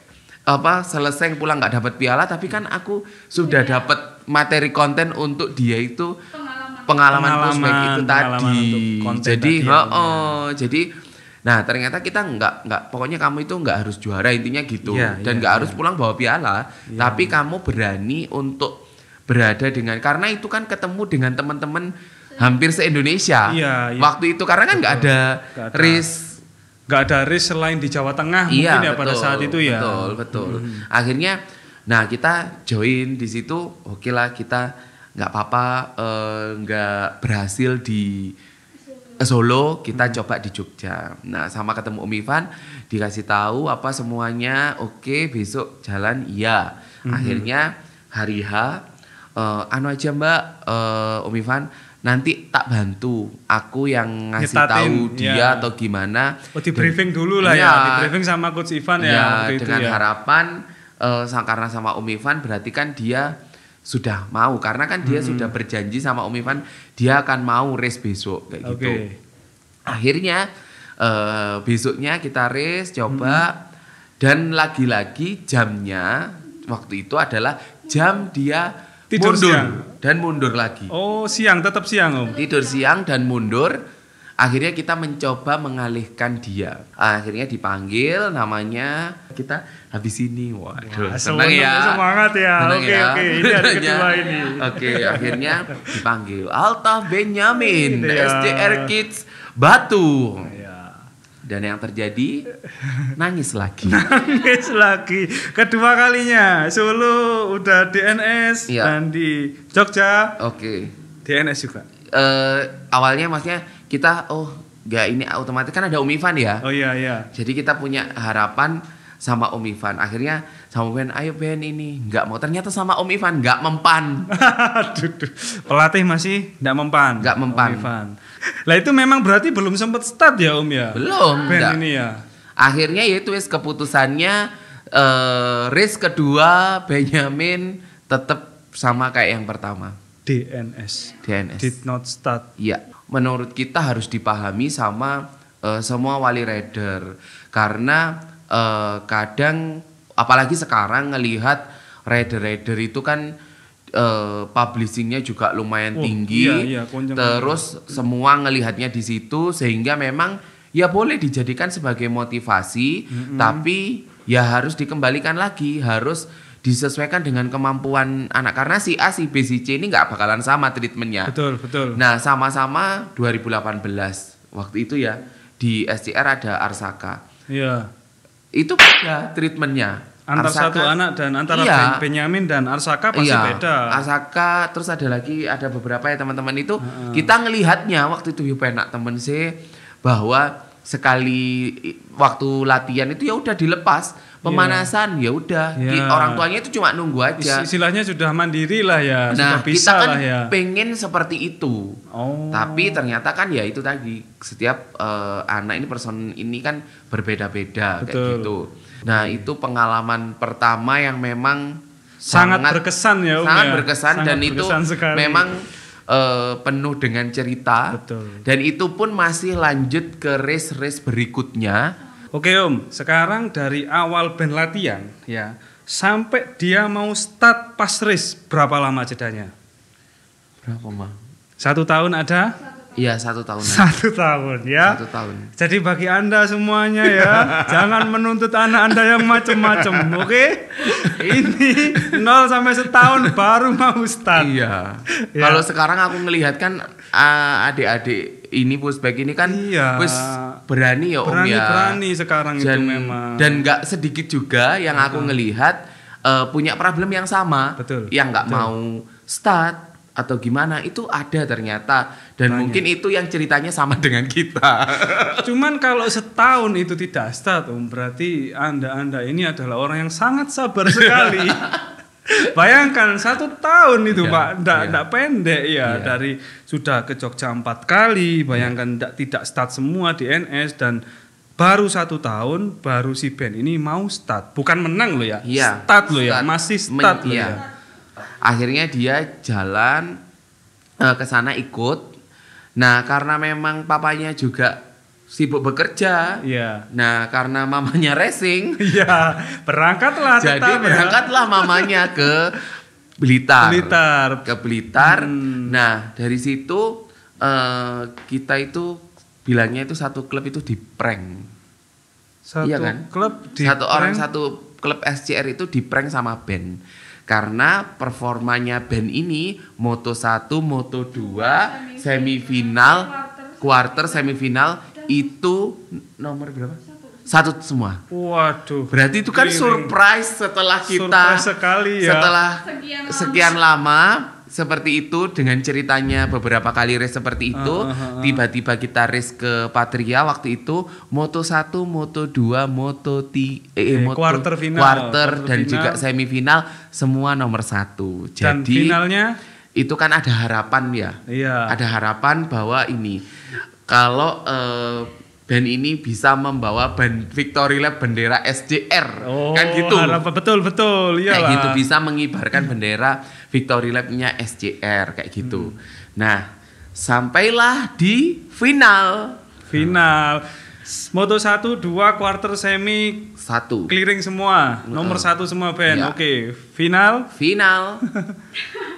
[SPEAKER 2] selesai pulang nggak dapat piala, tapi kan aku sudah dapat materi konten untuk dia itu pengalaman pushback itu tadi. Jadi jadi nah ternyata kita nggak pokoknya kamu itu nggak harus juara intinya gitu, dan nggak harus pulang bawa piala, tapi kamu berani untuk berada dengan, karena itu kan ketemu dengan teman-teman hampir se-Indonesia. Waktu itu karena kan nggak ada race.
[SPEAKER 1] Nggak ada race selain di Jawa Tengah mungkin ya, betul, pada saat itu ya.
[SPEAKER 2] Betul. Akhirnya, nah kita join di situ, oke lah kita nggak apa-apa, nggak berhasil di Solo, kita coba di Jogja. Nah sama ketemu Om Ivan, dikasih tahu apa semuanya, oke besok jalan, iya. Akhirnya hari H, aja Mbak, Om Ivan, nanti tak bantu aku yang ngasih tahu dia atau gimana.
[SPEAKER 1] Di briefing dulu lah ya, di briefing sama Coach Ivan ya.
[SPEAKER 2] Dengan harapan karena sama Om Ivan berarti kan dia sudah mau, karena kan dia sudah berjanji sama Om Ivan dia akan mau race besok kayak gitu. Akhirnya besoknya kita race coba, dan lagi-lagi jamnya waktu itu adalah jam dia
[SPEAKER 1] tidur
[SPEAKER 2] mundur
[SPEAKER 1] siang
[SPEAKER 2] dan mundur lagi.
[SPEAKER 1] Oh, tetap siang Om.
[SPEAKER 2] Tidur siang dan mundur. Akhirnya kita mencoba mengalihkan dia. Akhirnya dipanggil namanya, kita habis ini. Waduh, senang ya.
[SPEAKER 1] Semangat ya. Oke, ini ada kedua ini.
[SPEAKER 2] Oke, akhirnya dipanggil Altaf Benyamin, SDR Kids Batu. Dan yang terjadi nangis lagi. Kedua
[SPEAKER 1] kalinya. Solo udah DNS dan di Jogja. DNS juga.
[SPEAKER 2] Awalnya maksudnya kita nggak ini otomatis kan ada Om Ivan ya.
[SPEAKER 1] Oh iya.
[SPEAKER 2] Jadi kita punya harapan sama Om Ivan. Akhirnya sama Ben, ayo Ben ini nggak mau. Ternyata sama Om Ivan nggak mempan.
[SPEAKER 1] Pelatih masih nggak mempan. Om Ivan. Lah itu memang berarti belum sempat start ya Om ya?
[SPEAKER 2] Belum.
[SPEAKER 1] Ben ini ya.
[SPEAKER 2] Akhirnya yaitu keputusannya race kedua Benyamin tetap sama kayak yang pertama.
[SPEAKER 1] DNS. Did not start.
[SPEAKER 2] Iya. Menurut kita harus dipahami sama semua wali rider, karena kadang apalagi sekarang ngelihat rider itu kan publishingnya juga lumayan tinggi, terus semua ngelihatnya di situ, sehingga memang ya boleh dijadikan sebagai motivasi, tapi ya harus dikembalikan lagi, harus disesuaikan dengan kemampuan anak, karena si A, si B, si C ini nggak bakalan sama treatmentnya.
[SPEAKER 1] Betul.
[SPEAKER 2] Nah sama-sama 2018 waktu itu ya di SCR ada Arsaka.
[SPEAKER 1] Iya.
[SPEAKER 2] Itu beda treatmentnya.
[SPEAKER 1] Antar Arsaka, satu anak dan antara Benyamin dan Arsaka pasti beda.
[SPEAKER 2] Arsaka, terus ada beberapa ya teman-teman itu kita ngelihatnya waktu itu penak temen sih, bahwa sekali waktu latihan itu ya udah dilepas, pemanasan ya udah.
[SPEAKER 1] Ya.
[SPEAKER 2] Orang tuanya itu cuma nunggu aja.
[SPEAKER 1] Istilahnya sudah mandiri lah ya,
[SPEAKER 2] Nah,
[SPEAKER 1] sudah bisa
[SPEAKER 2] kita kan
[SPEAKER 1] lah ya.
[SPEAKER 2] pengen seperti itu.
[SPEAKER 1] Oh.
[SPEAKER 2] Tapi ternyata kan ya itu tadi setiap anak ini person ini kan berbeda-beda kayak
[SPEAKER 1] Betul.
[SPEAKER 2] gitu. Nah, itu pengalaman pertama yang memang
[SPEAKER 1] Sangat berkesan ya, Om
[SPEAKER 2] sangat
[SPEAKER 1] ya.
[SPEAKER 2] berkesan
[SPEAKER 1] Sangat
[SPEAKER 2] dan
[SPEAKER 1] berkesan
[SPEAKER 2] itu
[SPEAKER 1] sekali.
[SPEAKER 2] memang penuh dengan cerita.
[SPEAKER 1] Betul.
[SPEAKER 2] Dan itu pun masih lanjut ke race-race berikutnya.
[SPEAKER 1] Oke Om, sekarang dari awal band latihan ya sampai dia mau start pas race berapa lama jedanya?
[SPEAKER 2] Berapa, Mah?
[SPEAKER 1] 1 tahun ada?
[SPEAKER 2] Iya, 1 tahun.
[SPEAKER 1] 1 tahun ya.
[SPEAKER 2] 1 tahun.
[SPEAKER 1] Jadi bagi Anda semuanya ya, jangan menuntut anak Anda yang macam-macam, oke? Ini 0 sampai setahun baru mau start.
[SPEAKER 2] Iya.
[SPEAKER 1] Ya.
[SPEAKER 2] Kalau sekarang aku ngelihat kan adik-adik ini pushback ini kan
[SPEAKER 1] Iya.
[SPEAKER 2] wis berani ya Om ya.
[SPEAKER 1] Berani sekarang itu memang.
[SPEAKER 2] Dan nggak sedikit juga yang aku ngelihat punya problem yang sama.
[SPEAKER 1] Betul.
[SPEAKER 2] Yang nggak
[SPEAKER 1] Betul.
[SPEAKER 2] mau start atau gimana itu ada ternyata dan
[SPEAKER 1] Banyak.
[SPEAKER 2] mungkin itu yang ceritanya sama dengan kita.
[SPEAKER 1] Cuman kalau setahun itu tidak start, Om, berarti Anda ini adalah orang yang sangat sabar sekali. Bayangkan 1 tahun itu
[SPEAKER 2] Iya,
[SPEAKER 1] Pak,
[SPEAKER 2] iya.
[SPEAKER 1] ndak pendek ya.
[SPEAKER 2] Iya.
[SPEAKER 1] Dari sudah ke Jogja 4 kali, bayangkan tidak start semua di NS dan baru 1 tahun baru si band ini mau start, bukan menang loh ya,
[SPEAKER 2] Iya,
[SPEAKER 1] start loh ya,
[SPEAKER 2] start.
[SPEAKER 1] masih start loh
[SPEAKER 2] Iya.
[SPEAKER 1] ya.
[SPEAKER 2] Akhirnya dia jalan ke sana ikut. Nah, karena memang papanya juga sibuk bekerja.
[SPEAKER 1] Iya.
[SPEAKER 2] Nah, karena mamanya racing,
[SPEAKER 1] Iya, berangkatlah
[SPEAKER 2] jadi
[SPEAKER 1] tetap ya.
[SPEAKER 2] berangkatlah mamanya ke Blitar.
[SPEAKER 1] Blitar.
[SPEAKER 2] Ke Blitar. Nah, dari situ kita itu bilangnya itu satu klub itu di prank.
[SPEAKER 1] Satu
[SPEAKER 2] Iya kan?
[SPEAKER 1] klub di
[SPEAKER 2] Satu orang
[SPEAKER 1] prank.
[SPEAKER 2] satu klub SCR itu di prank sama band. Karena performanya band ini Moto 1, Moto 2, semifinal, quarter, semifinal itu nomor berapa? 1 semua.
[SPEAKER 1] Waduh.
[SPEAKER 2] Berarti itu kan
[SPEAKER 1] Keliling.
[SPEAKER 2] surprise setelah kita
[SPEAKER 1] Surprise sekali ya.
[SPEAKER 2] setelah sekian lama seperti itu dengan ceritanya beberapa kali race seperti itu, tiba-tiba kita race ke Patria waktu itu Moto 1, Moto 2, Moto
[SPEAKER 1] quarter final.
[SPEAKER 2] quarter dan
[SPEAKER 1] final.
[SPEAKER 2] juga semifinal semua nomor 1.
[SPEAKER 1] Dan
[SPEAKER 2] Jadi
[SPEAKER 1] finalnya
[SPEAKER 2] itu kan ada harapan ya.
[SPEAKER 1] iya.
[SPEAKER 2] Ada harapan bahwa ini kalau band ini bisa membawa band Victory Lab bendera SJR kan gitu.
[SPEAKER 1] Harapan betul iyalah.
[SPEAKER 2] Kayak gitu bisa mengibarkan bendera Victory Lab-nya SJR kayak gitu. Nah, sampailah di final.
[SPEAKER 1] Final. Moto 1, 2, quarter, semi
[SPEAKER 2] 1.
[SPEAKER 1] clearing semua. Nomor 1 semua band.
[SPEAKER 2] Iya.
[SPEAKER 1] Oke, final.
[SPEAKER 2] Final.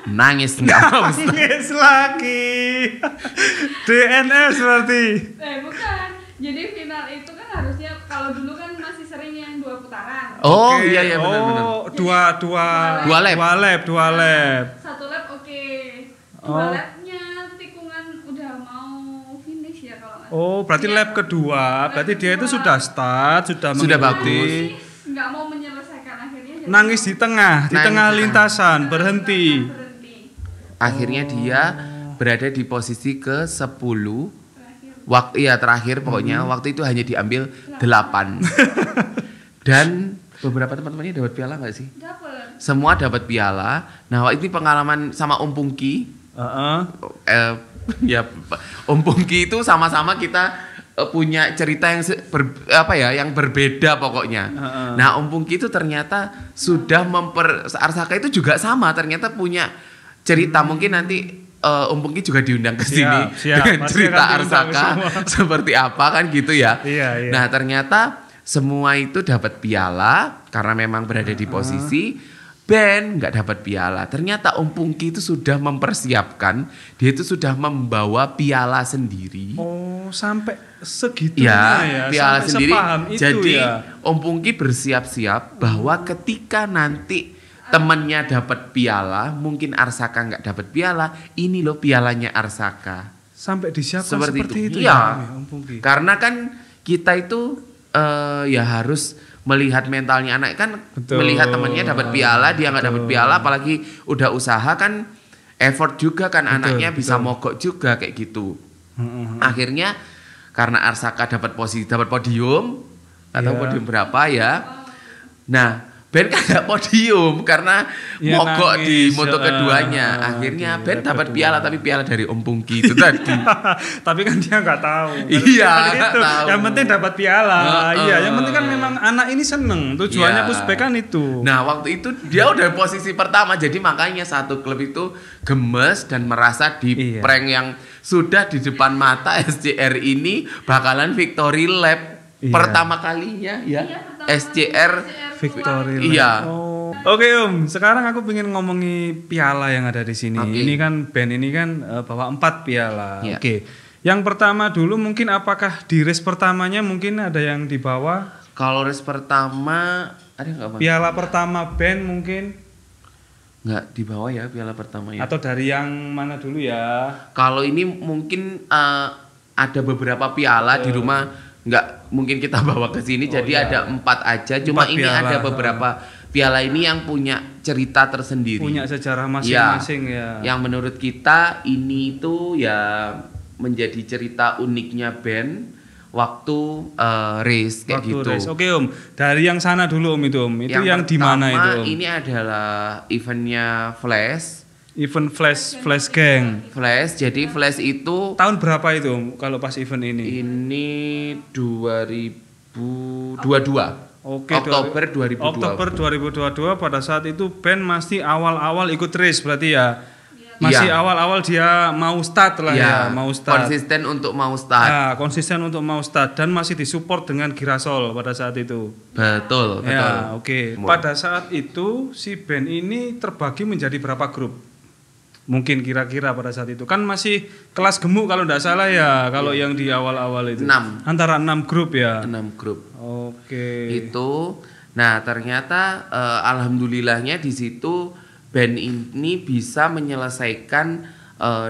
[SPEAKER 2] Nangis enggak mau.
[SPEAKER 1] Nangis lagi. DNS berarti.
[SPEAKER 3] Bukan. Jadi final itu kan harusnya kalau dulu kan masih sering yang 2 putaran.
[SPEAKER 2] Oh,
[SPEAKER 1] Oke.
[SPEAKER 2] iya benar.
[SPEAKER 1] Oh, dua lap.
[SPEAKER 3] 1 lap oke. 2
[SPEAKER 1] Oh.
[SPEAKER 3] lapnya tikungan udah mau finish ya kalau nggak salah.
[SPEAKER 1] Oh, berarti
[SPEAKER 3] Iya.
[SPEAKER 1] lap kedua. Berarti dia itu sudah start, sudah
[SPEAKER 2] Sudah
[SPEAKER 1] mengikuti.
[SPEAKER 2] bagus.
[SPEAKER 3] Nggak mau menyelesaikan akhirnya jadi
[SPEAKER 1] Nangis di tengah
[SPEAKER 2] Nangis di
[SPEAKER 1] lintasan, berhenti.
[SPEAKER 3] berhenti.
[SPEAKER 2] Akhirnya dia berada di posisi ke-10.
[SPEAKER 3] Terakhir.
[SPEAKER 2] Terakhir pokoknya waktu itu hanya diambil 8. Dan beberapa teman-temannya dapat piala nggak sih?
[SPEAKER 3] Dapet.
[SPEAKER 2] Semua dapat piala. Nah, ini pengalaman sama Om Pungki.
[SPEAKER 1] Heeh.
[SPEAKER 2] Ya Om Pungki itu sama-sama kita punya cerita yang yang berbeda pokoknya. Nah, Om Pungki itu ternyata sudah Arsaka itu juga sama, ternyata punya cerita. Mungkin nanti Om Pungki juga diundang ke sini
[SPEAKER 1] Siap.
[SPEAKER 2] dengan
[SPEAKER 1] Pasti
[SPEAKER 2] cerita
[SPEAKER 1] akan diundang
[SPEAKER 2] Arsaka
[SPEAKER 1] semua.
[SPEAKER 2] seperti apa kan gitu ya.
[SPEAKER 1] Iya.
[SPEAKER 2] Nah, ternyata semua itu dapat piala karena memang berada di posisi. Band nggak dapat piala. Ternyata Om Pungki itu sudah mempersiapkan, dia itu sudah membawa piala sendiri.
[SPEAKER 1] Oh, sampai segitunya ya.
[SPEAKER 2] piala
[SPEAKER 1] Sampai
[SPEAKER 2] sendiri.
[SPEAKER 1] sepaham itu
[SPEAKER 2] Jadi
[SPEAKER 1] ya.
[SPEAKER 2] Om Pungki bersiap-siap bahwa ketika nanti temannya dapat piala, mungkin Arsaka nggak dapat piala, ini loh pialanya Arsaka.
[SPEAKER 1] Sampai disiapkan
[SPEAKER 2] Seperti
[SPEAKER 1] seperti
[SPEAKER 2] itu.
[SPEAKER 1] itu
[SPEAKER 2] Iya.
[SPEAKER 1] ya, Om Pungki.
[SPEAKER 2] Karena kan kita itu ya harus melihat mentalnya anak kan.
[SPEAKER 1] Betul.
[SPEAKER 2] Melihat temannya dapat piala, dia nggak dapat piala, apalagi udah usaha kan effort juga kan,
[SPEAKER 1] Betul,
[SPEAKER 2] anaknya bisa
[SPEAKER 1] betul.
[SPEAKER 2] mogok juga kayak gitu.
[SPEAKER 1] Heeh.
[SPEAKER 2] Akhirnya karena Arsaka dapat podium atau
[SPEAKER 1] Iya.
[SPEAKER 2] podium berapa ya, Nah, Ben kan gak podium karena
[SPEAKER 1] Ya,
[SPEAKER 2] mogok di
[SPEAKER 1] nangis,
[SPEAKER 2] moto keduanya. Akhirnya Ben dapat piala, tapi piala dari Om Pungki itu tadi.
[SPEAKER 1] Tapi kan dia nggak tahu.
[SPEAKER 2] Iya,
[SPEAKER 1] Kan
[SPEAKER 2] nggak
[SPEAKER 1] itu.
[SPEAKER 2] tahu.
[SPEAKER 1] Yang penting dapat piala.
[SPEAKER 2] Heeh.
[SPEAKER 1] Iya, yang penting kan memang anak ini seneng. Tujuannya
[SPEAKER 2] Iya.
[SPEAKER 1] Puspek kan itu.
[SPEAKER 2] Nah, waktu itu dia udah posisi pertama, jadi makanya satu klub itu gemes dan merasa di
[SPEAKER 1] Iya.
[SPEAKER 2] prank yang sudah di depan mata SCR ini bakalan victory lap
[SPEAKER 1] Iya.
[SPEAKER 2] pertama kalinya ya.
[SPEAKER 3] Iya, pertama
[SPEAKER 2] SCR
[SPEAKER 1] Victory Lane.
[SPEAKER 2] Iya.
[SPEAKER 1] Oh. Oke Om, sekarang aku pengen ngomongi piala yang ada di sini.
[SPEAKER 2] Oke.
[SPEAKER 1] Ini kan band ini kan bawa 4 piala.
[SPEAKER 2] Iya.
[SPEAKER 1] Oke. Yang pertama dulu mungkin apakah di race pertamanya mungkin ada yang dibawa?
[SPEAKER 2] Kalau race pertama ada nggak Mas?
[SPEAKER 1] Piala pertama band mungkin
[SPEAKER 2] Nggak dibawa ya piala pertama ya.
[SPEAKER 1] atau dari yang mana dulu ya?
[SPEAKER 2] Kalau ini mungkin ada beberapa piala di rumah nggak mungkin kita bawa ke sini,
[SPEAKER 1] Oh,
[SPEAKER 2] jadi
[SPEAKER 1] iya.
[SPEAKER 2] ada 4 aja. Cuma
[SPEAKER 1] 4
[SPEAKER 2] ini
[SPEAKER 1] piala.
[SPEAKER 2] ada beberapa piala ini yang punya cerita tersendiri.
[SPEAKER 1] Punya sejarah masing-masing ya.
[SPEAKER 2] Yang menurut kita ini itu ya menjadi cerita uniknya band waktu race kayak
[SPEAKER 1] Waktu
[SPEAKER 2] gitu.
[SPEAKER 1] race. Oke Om, dari yang sana dulu Om itu Om. Itu yang di mana itu
[SPEAKER 2] pertama
[SPEAKER 1] Om?
[SPEAKER 2] ini adalah eventnya Flash.
[SPEAKER 1] Event Flash Gang.
[SPEAKER 2] Flash, jadi Flash itu
[SPEAKER 1] Tahun berapa itu Om kalau pas event ini?
[SPEAKER 2] ini 2022.
[SPEAKER 1] Oke,
[SPEAKER 2] Oktober 2022.
[SPEAKER 1] Oktober 2022 pada saat itu band masih awal-awal ikut race berarti ya. Masih
[SPEAKER 2] Iya.
[SPEAKER 1] awal-awal dia mau start lah ya, mau start.
[SPEAKER 2] Konsisten untuk mau start.
[SPEAKER 1] Nah, konsisten untuk mau start dan masih disupport dengan Girasol pada saat itu.
[SPEAKER 2] Betul, betul.
[SPEAKER 1] Ya, oke. Pada saat itu si band ini terbagi menjadi berapa grup? Mungkin kira-kira pada saat itu kan masih kelas gemuk kalau tidak salah ya, kalau yang di awal-awal itu.
[SPEAKER 2] 6.
[SPEAKER 1] Antara 6 grup ya.
[SPEAKER 2] 6 grup.
[SPEAKER 1] Oke.
[SPEAKER 2] Itu nah ternyata alhamdulillahnya di situ band ini bisa menyelesaikan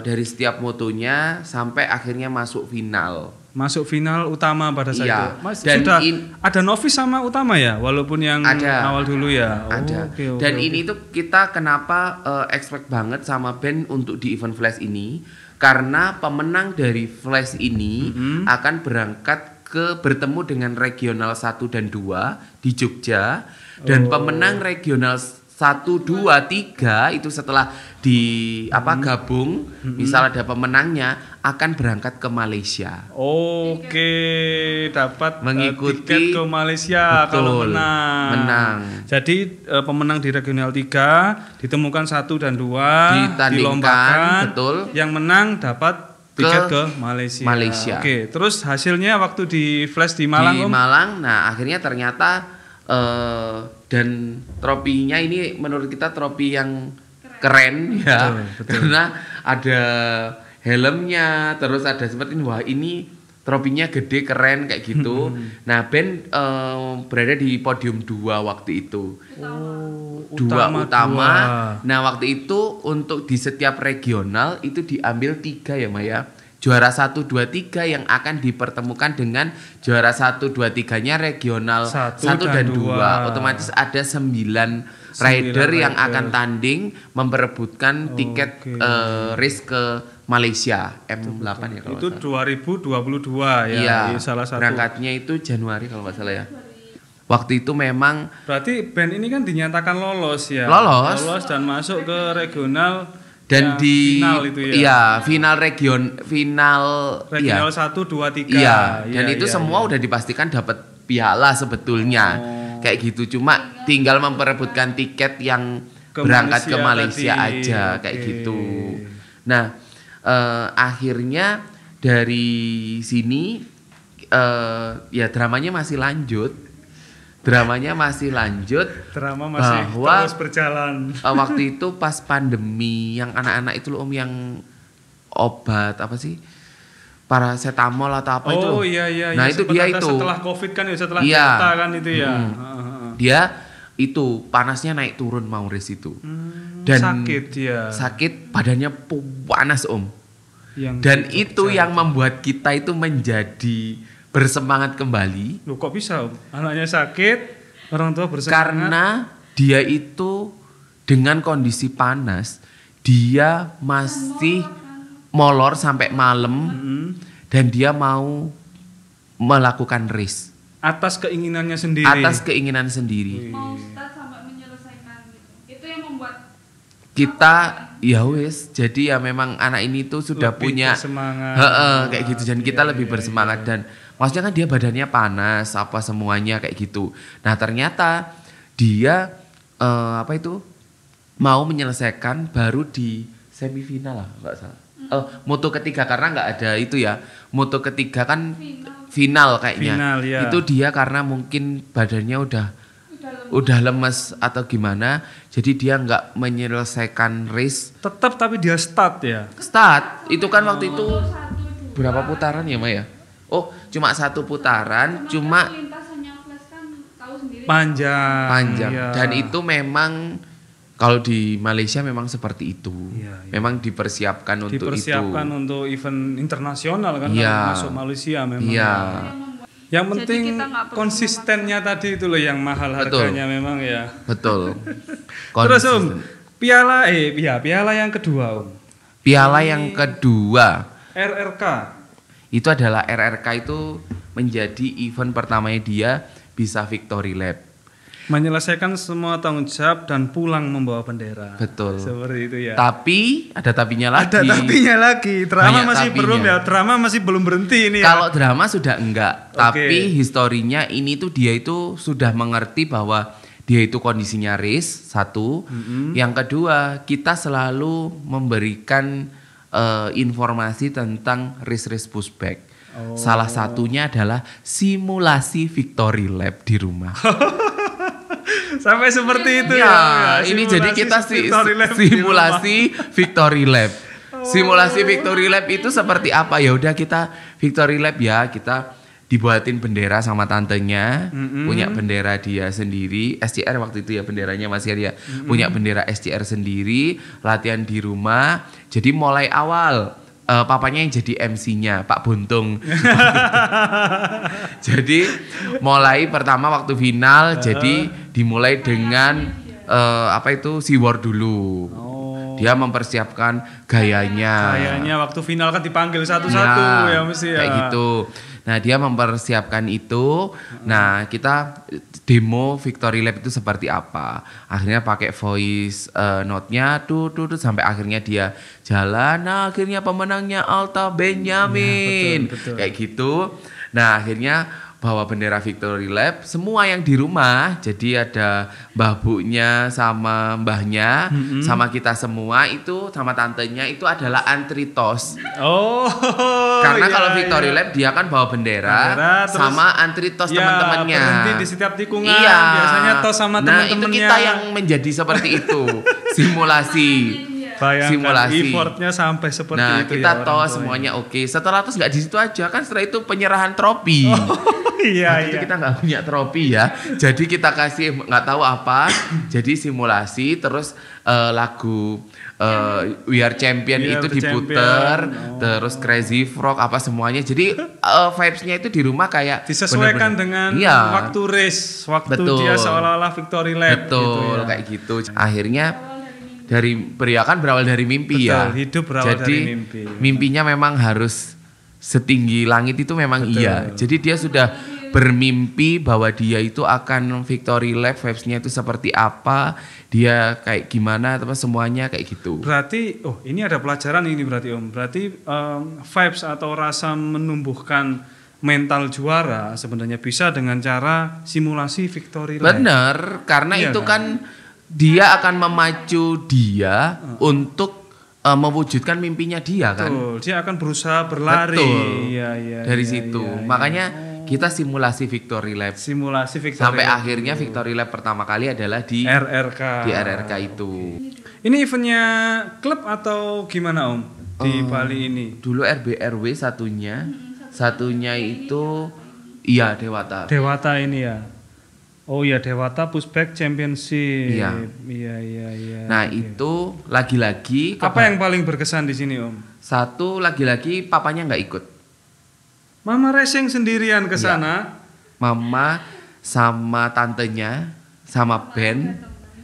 [SPEAKER 2] dari setiap motonya sampai akhirnya masuk final.
[SPEAKER 1] Masuk final utama pada saat
[SPEAKER 2] Iya.
[SPEAKER 1] itu. Mas,
[SPEAKER 2] Dan
[SPEAKER 1] sudah ada novice sama utama ya, walaupun yang
[SPEAKER 2] Ada.
[SPEAKER 1] awal dulu ya.
[SPEAKER 2] Ada.
[SPEAKER 1] Oke,
[SPEAKER 2] Dan
[SPEAKER 1] oke.
[SPEAKER 2] ini tuh kita kenapa expect banget sama band untuk di event Flash ini karena pemenang dari Flash ini akan berangkat bertemu dengan regional 1 dan 2 di Jogja dan pemenang regional 1, 2, 3 itu setelah gabung misal ada pemenangnya akan berangkat ke Malaysia.
[SPEAKER 1] Oke, dapat
[SPEAKER 2] Mengikuti-
[SPEAKER 1] tiket ke Malaysia kalau
[SPEAKER 2] Betul,
[SPEAKER 1] menang.
[SPEAKER 2] menang.
[SPEAKER 1] Jadi pemenang di regional 3 ditemukan 1 dan 2
[SPEAKER 2] Ditandingkan,
[SPEAKER 1] dilombakan.
[SPEAKER 2] betul.
[SPEAKER 1] Yang menang dapat tiket ke Malaysia.
[SPEAKER 2] Malaysia.
[SPEAKER 1] Oke, terus hasilnya waktu di Flash di Malang
[SPEAKER 2] di
[SPEAKER 1] Om?
[SPEAKER 2] Malang. Nah, akhirnya ternyata dan tropinya ini menurut kita tropi yang keren ya.
[SPEAKER 1] Betul.
[SPEAKER 2] Karena ada helmnya, terus ada seperti ini, wah ini tropinya gede keren kayak gitu. Nah, band berada di podium 2 waktu itu.
[SPEAKER 1] Oh,
[SPEAKER 2] Dua utama.
[SPEAKER 1] dua.
[SPEAKER 2] Nah, waktu itu untuk di setiap regional itu diambil 3 ya Maya. Juara 1, 2, 3 yang akan dipertemukan dengan juara 1, 2, 3-nya regional 1 dan 2. Otomatis ada 9 rider yang
[SPEAKER 1] rider.
[SPEAKER 2] akan tanding memperebutkan tiket
[SPEAKER 1] Oke.
[SPEAKER 2] race ke Malaysia M8 ya kalau
[SPEAKER 1] Itu
[SPEAKER 2] nggak salah.
[SPEAKER 1] 2022 ya.
[SPEAKER 2] Iya,
[SPEAKER 1] Ini salah satu.
[SPEAKER 2] berangkatnya itu Januari kalau nggak salah ya. Waktu itu memang
[SPEAKER 1] Berarti band ini kan dinyatakan lolos ya.
[SPEAKER 2] Lolos.
[SPEAKER 1] dan masuk ke regional
[SPEAKER 2] dan
[SPEAKER 1] ya,
[SPEAKER 2] di
[SPEAKER 1] final itu ya.
[SPEAKER 2] iya, final
[SPEAKER 1] Regional
[SPEAKER 2] iya.
[SPEAKER 1] 1 2 3.
[SPEAKER 2] Iya, dan itu semua udah dipastikan dapat piala sebetulnya. Kayak gitu, cuma tinggal memperebutkan tiket yang
[SPEAKER 1] Ke
[SPEAKER 2] berangkat ke
[SPEAKER 1] Malaysia
[SPEAKER 2] Malaysia
[SPEAKER 1] tadi.
[SPEAKER 2] aja kayak
[SPEAKER 1] Oke.
[SPEAKER 2] gitu. Nah, akhirnya dari sini ya dramanya masih lanjut. Drama masih
[SPEAKER 1] bahwa terus berjalan.
[SPEAKER 2] waktu itu pas pandemi yang anak-anak itu loh Om, yang obat apa sih? Paracetamol atau apa itu loh.
[SPEAKER 1] Oh iya.
[SPEAKER 2] Nah,
[SPEAKER 1] ya,
[SPEAKER 2] itu
[SPEAKER 1] sempat
[SPEAKER 2] dia
[SPEAKER 1] ada
[SPEAKER 2] itu.
[SPEAKER 1] setelah Covid kan ya, setelah
[SPEAKER 2] Iya.
[SPEAKER 1] Delta kan itu ya.
[SPEAKER 2] Dia itu panasnya naik turun mau race itu. Dan
[SPEAKER 1] sakit ya.
[SPEAKER 2] Sakit, badannya panas Om. Dan itu yang membuat kita itu menjadi bersemangat kembali.
[SPEAKER 1] Loh kok bisa Om? Anaknya sakit, orang tua bersemangat.
[SPEAKER 2] Karena dia itu dengan kondisi panas, dia masih molor sampai malam dan dia mau melakukan race.
[SPEAKER 1] atas keinginannya sendiri.
[SPEAKER 2] atas keinginan sendiri.
[SPEAKER 3] Mau start sampai menyelesaikan gitu. Itu yang membuat
[SPEAKER 2] Kita ya wis, jadi ya memang anak ini tuh sudah
[SPEAKER 1] Lebih
[SPEAKER 2] punya
[SPEAKER 1] bersemangat.
[SPEAKER 2] kayak gitu, dan kita lebih bersemangat, dan maksudnya kan dia badannya panas apa semuanya kayak gitu. Nah ternyata dia apa itu mau menyelesaikan baru di semifinal lah nggak salah. Moto ketiga, karena nggak ada itu ya, moto ketiga kan final kayaknya.
[SPEAKER 1] Final, ya.
[SPEAKER 2] Itu dia karena mungkin badannya udah lemes atau gimana, jadi dia nggak menyelesaikan race.
[SPEAKER 1] Tetap tapi dia start ya.
[SPEAKER 2] Start itu kan waktu itu
[SPEAKER 3] satu
[SPEAKER 2] berapa putaran ya Maya? Oh cuma 1 putaran, cuma
[SPEAKER 3] lintasannya flash kan tahu sendiri.
[SPEAKER 2] panjang,
[SPEAKER 1] Iya.
[SPEAKER 2] dan itu memang kalau di Malaysia memang seperti itu.
[SPEAKER 1] Iya, iya.
[SPEAKER 2] Memang dipersiapkan untuk
[SPEAKER 1] Dipersiapkan
[SPEAKER 2] itu.
[SPEAKER 1] untuk event internasional kan,
[SPEAKER 2] Iya.
[SPEAKER 1] kalau masuk Malaysia memang.
[SPEAKER 2] Iya.
[SPEAKER 1] Yang
[SPEAKER 3] Jadi
[SPEAKER 1] penting
[SPEAKER 3] kita nggak perlu
[SPEAKER 1] konsistennya tadi itu loh yang mahal
[SPEAKER 2] Betul.
[SPEAKER 1] harganya memang ya.
[SPEAKER 2] Betul.
[SPEAKER 1] Terus
[SPEAKER 2] Konsisten.
[SPEAKER 1] piala yang kedua
[SPEAKER 2] Piala yang kedua
[SPEAKER 1] RRK.
[SPEAKER 2] itu adalah RRK, itu menjadi event pertamanya dia bisa victory lap.
[SPEAKER 1] Menyelesaikan semua tanggung jawab dan pulang membawa bendera.
[SPEAKER 2] Betul.
[SPEAKER 1] Seperti itu ya.
[SPEAKER 2] Tapi ada tapinya lagi.
[SPEAKER 1] Ada tapinya lagi. Drama
[SPEAKER 2] Banyak
[SPEAKER 1] masih
[SPEAKER 2] tapinya.
[SPEAKER 1] belum ya. Drama masih belum berhenti ini ya.
[SPEAKER 2] Kalau drama sudah enggak,
[SPEAKER 1] Oke.
[SPEAKER 2] tapi historinya ini tuh dia itu sudah mengerti bahwa dia itu kondisinya race, satu. Yang kedua, kita selalu memberikan informasi tentang race pushback.
[SPEAKER 1] Oh.
[SPEAKER 2] Salah satunya adalah simulasi victory lap di rumah.
[SPEAKER 1] Sampai seperti itu
[SPEAKER 2] Ya,
[SPEAKER 1] ya.
[SPEAKER 2] ini
[SPEAKER 1] Simulasi
[SPEAKER 2] jadi kita
[SPEAKER 1] victory lap di
[SPEAKER 2] simulasi victory lap. Simulasi victory lap itu seperti apa? Ya udah kita victory lap ya, kita dibuatin bendera sama tantenya, punya bendera dia sendiri, SCR waktu itu ya benderanya masih dia, punya bendera SCR sendiri, latihan di rumah. Jadi mulai awal papanya yang jadi MC-nya, Pak Buntung. Jadi mulai pertama waktu final, jadi dimulai dengan apa itu SeaWorld dulu.
[SPEAKER 1] Oh.
[SPEAKER 2] Dia mempersiapkan gayanya.
[SPEAKER 1] Kayaknya waktu final kan dipanggil satu-satu ya mesti ya.
[SPEAKER 2] Kayak gitu. Nah dia mempersiapkan itu. Nah kita demo victory lap itu seperti apa. Akhirnya pakai voice note-nya tuh sampai akhirnya dia jalan. Nah akhirnya pemenangnya Alta Benyamin.
[SPEAKER 1] Ya, betul.
[SPEAKER 2] Kayak gitu. Nah akhirnya bawa bendera victory lap. Semua yang di rumah. Jadi ada mbah bunya sama mbahnya. Sama kita semua itu sama tantenya itu adalah antri tos.
[SPEAKER 1] Oh.
[SPEAKER 2] Karena
[SPEAKER 1] iya,
[SPEAKER 2] kalau victory
[SPEAKER 1] iya.
[SPEAKER 2] lap dia kan bawa bendera
[SPEAKER 1] Terus
[SPEAKER 2] sama antri tos
[SPEAKER 1] ya,
[SPEAKER 2] teman-temannya.
[SPEAKER 1] berhenti di setiap tikungan.
[SPEAKER 2] Iya.
[SPEAKER 1] Biasanya tos sama
[SPEAKER 2] Nah,
[SPEAKER 1] teman-temannya.
[SPEAKER 2] itu kita yang menjadi seperti itu. Simulasi.
[SPEAKER 1] Bayangkan
[SPEAKER 2] simulasi.
[SPEAKER 1] effortnya sampai seperti
[SPEAKER 2] Nah,
[SPEAKER 1] itu
[SPEAKER 2] kita
[SPEAKER 1] ya. orang
[SPEAKER 2] tos
[SPEAKER 1] tua
[SPEAKER 2] semuanya oke. Setelah tos nggak di situ aja kan, setelah itu penyerahan trofi.
[SPEAKER 1] Iya,
[SPEAKER 2] Waktu itu
[SPEAKER 1] iya.
[SPEAKER 2] kita nggak punya trofi ya. Jadi kita kasih nggak tahu apa. Jadi simulasi terus lagu We Are Champion
[SPEAKER 1] We
[SPEAKER 2] itu
[SPEAKER 1] Are the
[SPEAKER 2] diputer,
[SPEAKER 1] Champion.
[SPEAKER 2] terus Crazy Frog apa semuanya. Jadi vibes-nya itu di rumah kayak
[SPEAKER 1] Disesuaikan
[SPEAKER 2] bener-bener-
[SPEAKER 1] dengan
[SPEAKER 2] Iya.
[SPEAKER 1] waktu race, waktu
[SPEAKER 2] Betul.
[SPEAKER 1] dia seolah-olah victory lap
[SPEAKER 2] Betul,
[SPEAKER 1] gitu ya.
[SPEAKER 2] kayak gitu. Akhirnya dari beriakan berawal dari mimpi
[SPEAKER 1] Betul,
[SPEAKER 2] ya.
[SPEAKER 1] hidup berawal
[SPEAKER 2] Jadi,
[SPEAKER 1] dari mimpi.
[SPEAKER 2] mimpinya memang harus setinggi langit itu memang
[SPEAKER 1] Betul.
[SPEAKER 2] iya. Jadi dia sudah bermimpi bahwa dia itu akan victory lap, vibes-nya itu seperti apa, dia kayak gimana, terus semuanya kayak gitu.
[SPEAKER 1] Berarti, ini ada pelajaran ini berarti Om. Berarti vibes atau rasa menumbuhkan mental juara sebenarnya bisa dengan cara simulasi victory lap.
[SPEAKER 2] Bener, karena
[SPEAKER 1] Iya
[SPEAKER 2] itu
[SPEAKER 1] kan?
[SPEAKER 2] kan dia akan memacu dia untuk mewujudkan mimpinya dia kan.
[SPEAKER 1] Betul, dia akan berusaha berlari.
[SPEAKER 2] Betul.
[SPEAKER 1] Iya, iya,
[SPEAKER 2] Dari
[SPEAKER 1] iya,
[SPEAKER 2] situ.
[SPEAKER 1] iya, iya.
[SPEAKER 2] Makanya kita simulasi victory lap.
[SPEAKER 1] Simulasi victory
[SPEAKER 2] Sampai
[SPEAKER 1] lap.
[SPEAKER 2] akhirnya victory lap pertama kali adalah di
[SPEAKER 1] RRK.
[SPEAKER 2] RRK itu.
[SPEAKER 1] Ini eventnya klub atau gimana Om di Bali ini?
[SPEAKER 2] Dulu RBRW satunya itu iya Dewata.
[SPEAKER 1] Dewata ini ya. Oh iya, Dewata Pushback Championship.
[SPEAKER 2] Iya.
[SPEAKER 1] Iya, iya.
[SPEAKER 2] Nah,
[SPEAKER 1] Oke.
[SPEAKER 2] itu lagi-lagi
[SPEAKER 1] Apa yang paling berkesan di sini Om?
[SPEAKER 2] satu lagi-lagi papanya nggak ikut.
[SPEAKER 1] Mama racing sendirian ke
[SPEAKER 2] Iya.
[SPEAKER 1] sana.
[SPEAKER 2] Mama sama tantenya sama Ben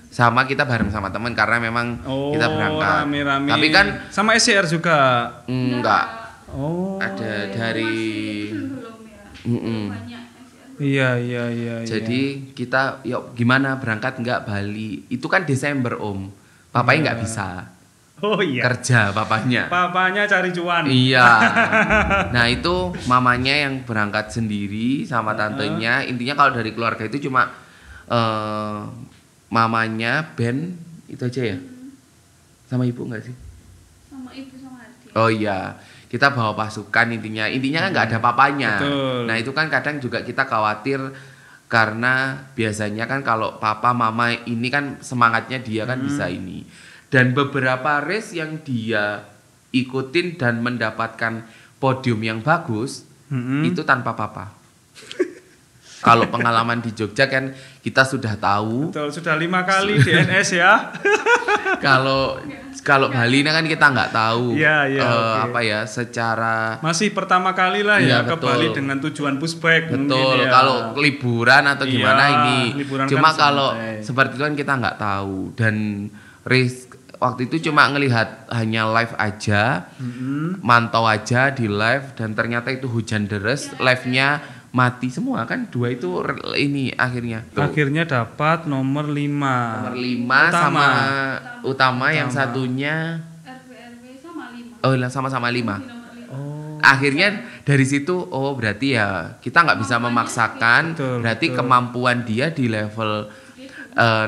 [SPEAKER 2] sama kita bareng sama teman karena memang
[SPEAKER 1] Oh,
[SPEAKER 2] kita berangkat.
[SPEAKER 1] rame-rame.
[SPEAKER 2] Tapi kan
[SPEAKER 1] sama SCR juga.
[SPEAKER 2] enggak
[SPEAKER 1] Oh.
[SPEAKER 2] ada dari
[SPEAKER 3] belum ya.
[SPEAKER 2] Mm-mm.
[SPEAKER 3] Banyak SR
[SPEAKER 1] Iya.
[SPEAKER 2] Jadi kita yuk gimana berangkat nggak Bali? Itu kan Desember Om. Papanya nggak bisa
[SPEAKER 1] Oh iya.
[SPEAKER 2] kerja papanya.
[SPEAKER 1] Papanya cari cuan.
[SPEAKER 2] Iya. Nah itu mamanya yang berangkat sendiri sama tantenya. Intinya kalau dari keluarga itu cuma mamanya, Ben itu aja ya. Sama ibu nggak sih?
[SPEAKER 3] Sama ibu sama adik.
[SPEAKER 2] Oh iya. Kita bawa pasukan intinya kan nggak ada papanya.
[SPEAKER 1] Betul.
[SPEAKER 2] Nah itu kan kadang juga kita khawatir karena biasanya kan kalau papa mama ini kan semangatnya dia kan bisa ini. Dan beberapa race yang dia ikutin dan mendapatkan podium yang bagus itu tanpa papa. Kalau pengalaman di Jogja kan kita sudah tahu.
[SPEAKER 1] Betul, sudah 5 kali di NS ya.
[SPEAKER 2] Kalau Bali ini kan kita nggak tahu
[SPEAKER 1] Iya, oke.
[SPEAKER 2] apa ya secara
[SPEAKER 1] Masih pertama kali lah
[SPEAKER 2] Iya,
[SPEAKER 1] ya ke
[SPEAKER 2] betul.
[SPEAKER 1] Bali dengan tujuan pushback
[SPEAKER 2] betul.
[SPEAKER 1] mungkin ya.
[SPEAKER 2] Kalau liburan atau
[SPEAKER 1] Iya,
[SPEAKER 2] gimana ini.
[SPEAKER 1] liburan
[SPEAKER 2] Cuma
[SPEAKER 1] kan
[SPEAKER 2] kalau
[SPEAKER 1] santai.
[SPEAKER 2] seperti itu kan kita nggak tahu dan race waktu itu cuma ngelihat hanya live aja, mantau aja di live dan ternyata itu hujan deras, live-nya mati semua kan ini akhirnya. Tuh.
[SPEAKER 1] Akhirnya dapat nomor 5.
[SPEAKER 2] Nomor 5 sama utama yang satunya
[SPEAKER 3] RW sama 5.
[SPEAKER 2] oh sama-sama 5.
[SPEAKER 3] Di nomor 5.
[SPEAKER 1] Oh.
[SPEAKER 2] Akhirnya dari situ berarti ya kita nggak bisa memaksakan.
[SPEAKER 1] Betul,
[SPEAKER 2] Berarti
[SPEAKER 1] betul.
[SPEAKER 2] kemampuan dia di level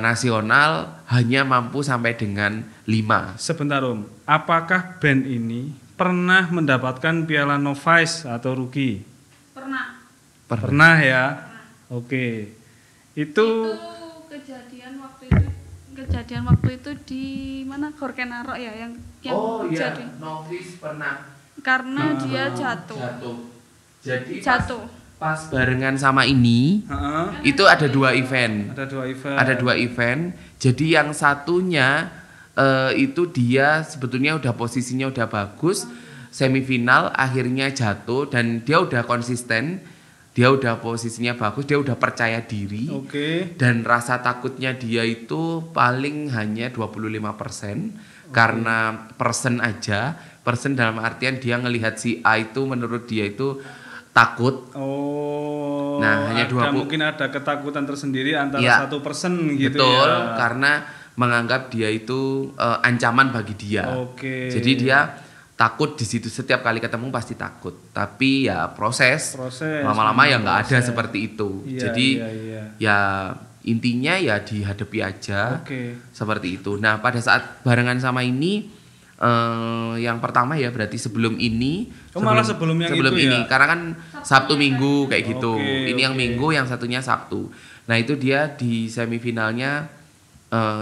[SPEAKER 2] nasional hanya mampu sampai dengan 5.
[SPEAKER 1] Sebentar Om, apakah band ini pernah mendapatkan piala Novice atau rookie?
[SPEAKER 3] Pernah.
[SPEAKER 1] Pernah ya? Oke. Itu
[SPEAKER 3] Kejadian waktu itu di mana Gorkenarok ya yang kejadian.
[SPEAKER 2] novice pernah
[SPEAKER 3] Karena dia jatuh.
[SPEAKER 2] Jadi
[SPEAKER 3] Jatuh.
[SPEAKER 2] pas barengan sama ini
[SPEAKER 1] Heeh.
[SPEAKER 2] itu ada 2 event.
[SPEAKER 1] Ada 2 event.
[SPEAKER 2] Jadi yang satunya itu dia sebetulnya udah posisinya udah bagus, semifinal akhirnya jatuh dan dia udah konsisten, dia udah posisinya bagus, dia udah percaya diri.
[SPEAKER 1] Oke.
[SPEAKER 2] Dan rasa takutnya dia itu paling hanya 25%. Karena persen dalam artian dia ngelihat si A itu menurut dia itu takut.
[SPEAKER 1] Oh.
[SPEAKER 2] Nah, hanya 20.
[SPEAKER 1] Mungkin ada ketakutan tersendiri antara
[SPEAKER 2] Iya.
[SPEAKER 1] 1% gitu
[SPEAKER 2] Betul,
[SPEAKER 1] ya.
[SPEAKER 2] karena menganggap dia itu ancaman bagi dia.
[SPEAKER 1] Oke.
[SPEAKER 2] Jadi dia takut di situ, setiap kali ketemu pasti takut. Tapi ya proses. Lama-lama ya nggak ada seperti itu.
[SPEAKER 1] Iya,
[SPEAKER 2] Jadi
[SPEAKER 1] iya.
[SPEAKER 2] ya intinya ya dihadapi aja.
[SPEAKER 1] Oke.
[SPEAKER 2] Seperti itu. Nah, pada saat barengan sama ini yang pertama ya berarti sebelum ini.
[SPEAKER 1] Malah sebelum yang itu
[SPEAKER 2] ini.
[SPEAKER 1] ya?
[SPEAKER 2] Karena kan Sabtu Minggu kayak gitu.
[SPEAKER 1] Oke,
[SPEAKER 2] Ini yang
[SPEAKER 1] oke.
[SPEAKER 2] Minggu, yang satunya Sabtu. Nah, itu dia di semifinalnya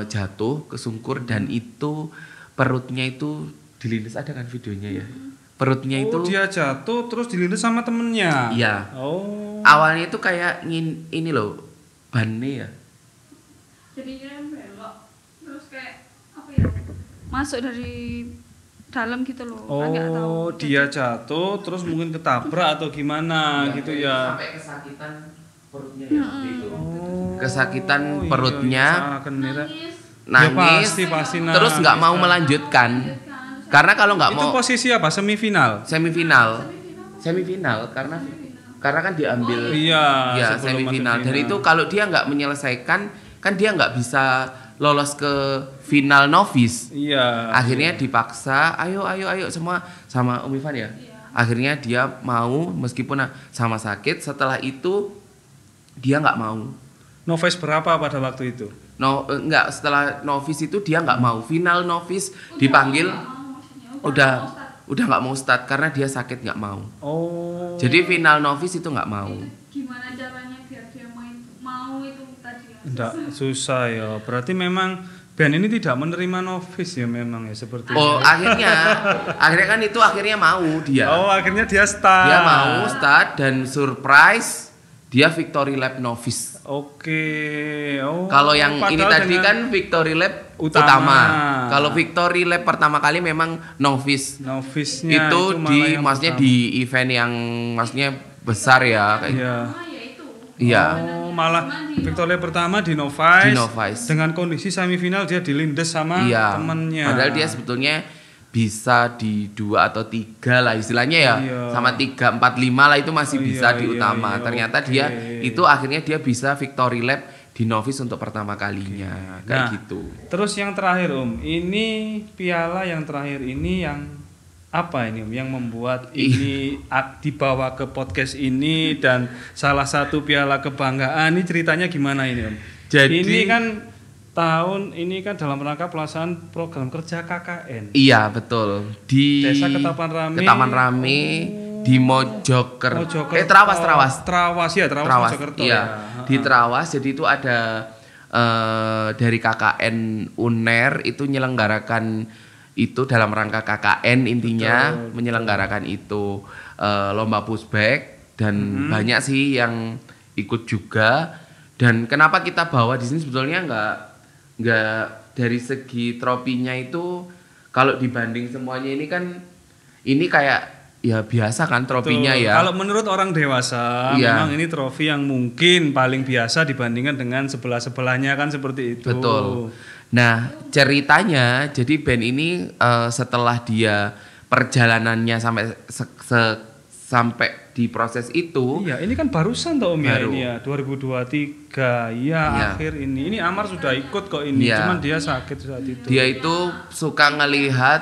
[SPEAKER 2] jatuh kesungkur dan itu perutnya itu dilindas, ada kan videonya ya. Perutnya itu
[SPEAKER 1] dia jatuh terus dilindas sama temennya.
[SPEAKER 2] Iya.
[SPEAKER 1] Oh.
[SPEAKER 2] Awalnya itu kayak ini loh, bannya ya.
[SPEAKER 3] Jadinya belok. Terus kayak apa ya? Masuk dari dalam gitu loh. Nggak tahu.
[SPEAKER 1] Oh, dia jatuh terus mungkin ketabrak atau gimana gitu ya.
[SPEAKER 2] Sampai kesakitan perutnya ya waktu itu. Kesakitan
[SPEAKER 1] iya,
[SPEAKER 2] perutnya,
[SPEAKER 3] Nangis.
[SPEAKER 2] nangis,
[SPEAKER 1] Ya, pasti
[SPEAKER 2] terus
[SPEAKER 1] nangis,
[SPEAKER 2] nggak mau
[SPEAKER 1] kan.
[SPEAKER 2] melanjutkan. Karena kalau nggak
[SPEAKER 1] Itu
[SPEAKER 2] mau
[SPEAKER 1] posisi apa? Semifinal.
[SPEAKER 2] semifinal karena kan diambil
[SPEAKER 1] Iya,
[SPEAKER 2] ya
[SPEAKER 1] sebelum
[SPEAKER 2] semifinal.
[SPEAKER 1] masuk
[SPEAKER 2] Dan
[SPEAKER 1] final.
[SPEAKER 2] itu kalau dia nggak menyelesaikan, kan dia nggak bisa lolos ke final novice.
[SPEAKER 1] Iya.
[SPEAKER 2] Akhirnya dipaksa, ayo semua sama Om Ivan ya. Akhirnya dia mau meskipun sama sakit. Setelah itu dia nggak mau.
[SPEAKER 1] Novice berapa pada waktu itu?
[SPEAKER 2] Enggak, setelah novice itu dia nggak mau. Final novice dipanggil udah nggak mau start karena dia sakit, nggak mau.
[SPEAKER 1] Oh.
[SPEAKER 2] Jadi final novice itu nggak mau.
[SPEAKER 3] Gimana caranya biar dia mau itu tadi ya?
[SPEAKER 1] Enggak, susah ya. Berarti memang band ini tidak menerima novice ya memang ya seperti
[SPEAKER 2] Oh,
[SPEAKER 1] itu.
[SPEAKER 2] akhirnya kan itu akhirnya mau dia.
[SPEAKER 1] Oh, akhirnya dia start.
[SPEAKER 2] Dia mau start dan surprise dia victory lap novice.
[SPEAKER 1] Oke. Oh.
[SPEAKER 2] Kalau yang ini
[SPEAKER 1] padahal
[SPEAKER 2] tadi
[SPEAKER 1] dengan
[SPEAKER 2] kan victory lap
[SPEAKER 1] utama.
[SPEAKER 2] utama. Kalau victory lap pertama kali memang novice.
[SPEAKER 1] novice-nya
[SPEAKER 2] Itu
[SPEAKER 1] malah
[SPEAKER 2] di
[SPEAKER 1] yang
[SPEAKER 2] maksudnya
[SPEAKER 1] pertama.
[SPEAKER 2] di event yang maksudnya besar ya kayak.
[SPEAKER 1] Iya.
[SPEAKER 3] Ya itu.
[SPEAKER 2] Iya.
[SPEAKER 1] Oh, malah victory pertama di novice.
[SPEAKER 2] Di novice.
[SPEAKER 1] Dengan kondisi semifinal dia dilindas sama
[SPEAKER 2] Iya.
[SPEAKER 1] temennya.
[SPEAKER 2] Padahal dia sebetulnya bisa di 2 atau 3 lah istilahnya ya.
[SPEAKER 1] Iya.
[SPEAKER 2] Sama 3, 4, 5 lah itu masih bisa
[SPEAKER 1] Iya,
[SPEAKER 2] diutama.
[SPEAKER 1] iya,
[SPEAKER 2] Ternyata
[SPEAKER 1] oke.
[SPEAKER 2] dia itu akhirnya dia bisa victory lap di novice untuk pertama kalinya. Kayak
[SPEAKER 1] Nah,
[SPEAKER 2] gitu.
[SPEAKER 1] Terus yang terakhir Om, ini piala yang terakhir ini yang apa ini Om yang membuat ini dibawa ke podcast ini dan salah satu piala kebanggaan ini ceritanya gimana ini Om?
[SPEAKER 2] Jadi-
[SPEAKER 1] ini kan tahun ini kan dalam rangka pelaksanaan program kerja KKN.
[SPEAKER 2] Iya, betul. Di
[SPEAKER 1] Desa Ketapan Rame.
[SPEAKER 2] Ketapan Rame di
[SPEAKER 1] Mojokerto.
[SPEAKER 2] Trawas.
[SPEAKER 1] Trawas ya, Trawas Mojokerto
[SPEAKER 2] iya.
[SPEAKER 1] ya.
[SPEAKER 2] Di Trawas, jadi itu ada dari KKN UNER itu menyelenggarakan itu dalam rangka KKN intinya menyelenggarakan itu lomba pushback dan banyak sih yang ikut juga. Dan kenapa kita bawa di sini sebetulnya nggak dari segi tropinya itu kalau dibanding semuanya ini kan ini kayak ya biasa kan tropinya
[SPEAKER 1] Betul.
[SPEAKER 2] ya.
[SPEAKER 1] Kalau menurut orang dewasa,
[SPEAKER 2] Iya.
[SPEAKER 1] memang ini trofi yang mungkin paling biasa dibandingkan dengan sebelah-sebelahnya kan seperti itu.
[SPEAKER 2] Betul. Nah, ceritanya jadi band ini setelah dia perjalanannya sampai di proses itu,
[SPEAKER 1] Iya, ini kan barusan toh Om ya
[SPEAKER 2] Baru.
[SPEAKER 1] ini ya 2023 ya
[SPEAKER 2] Iya.
[SPEAKER 1] akhir ini. Ini Amar sudah ikut kok ini,
[SPEAKER 2] Iya.
[SPEAKER 1] cuman dia sakit saat itu.
[SPEAKER 2] dia itu suka ngelihat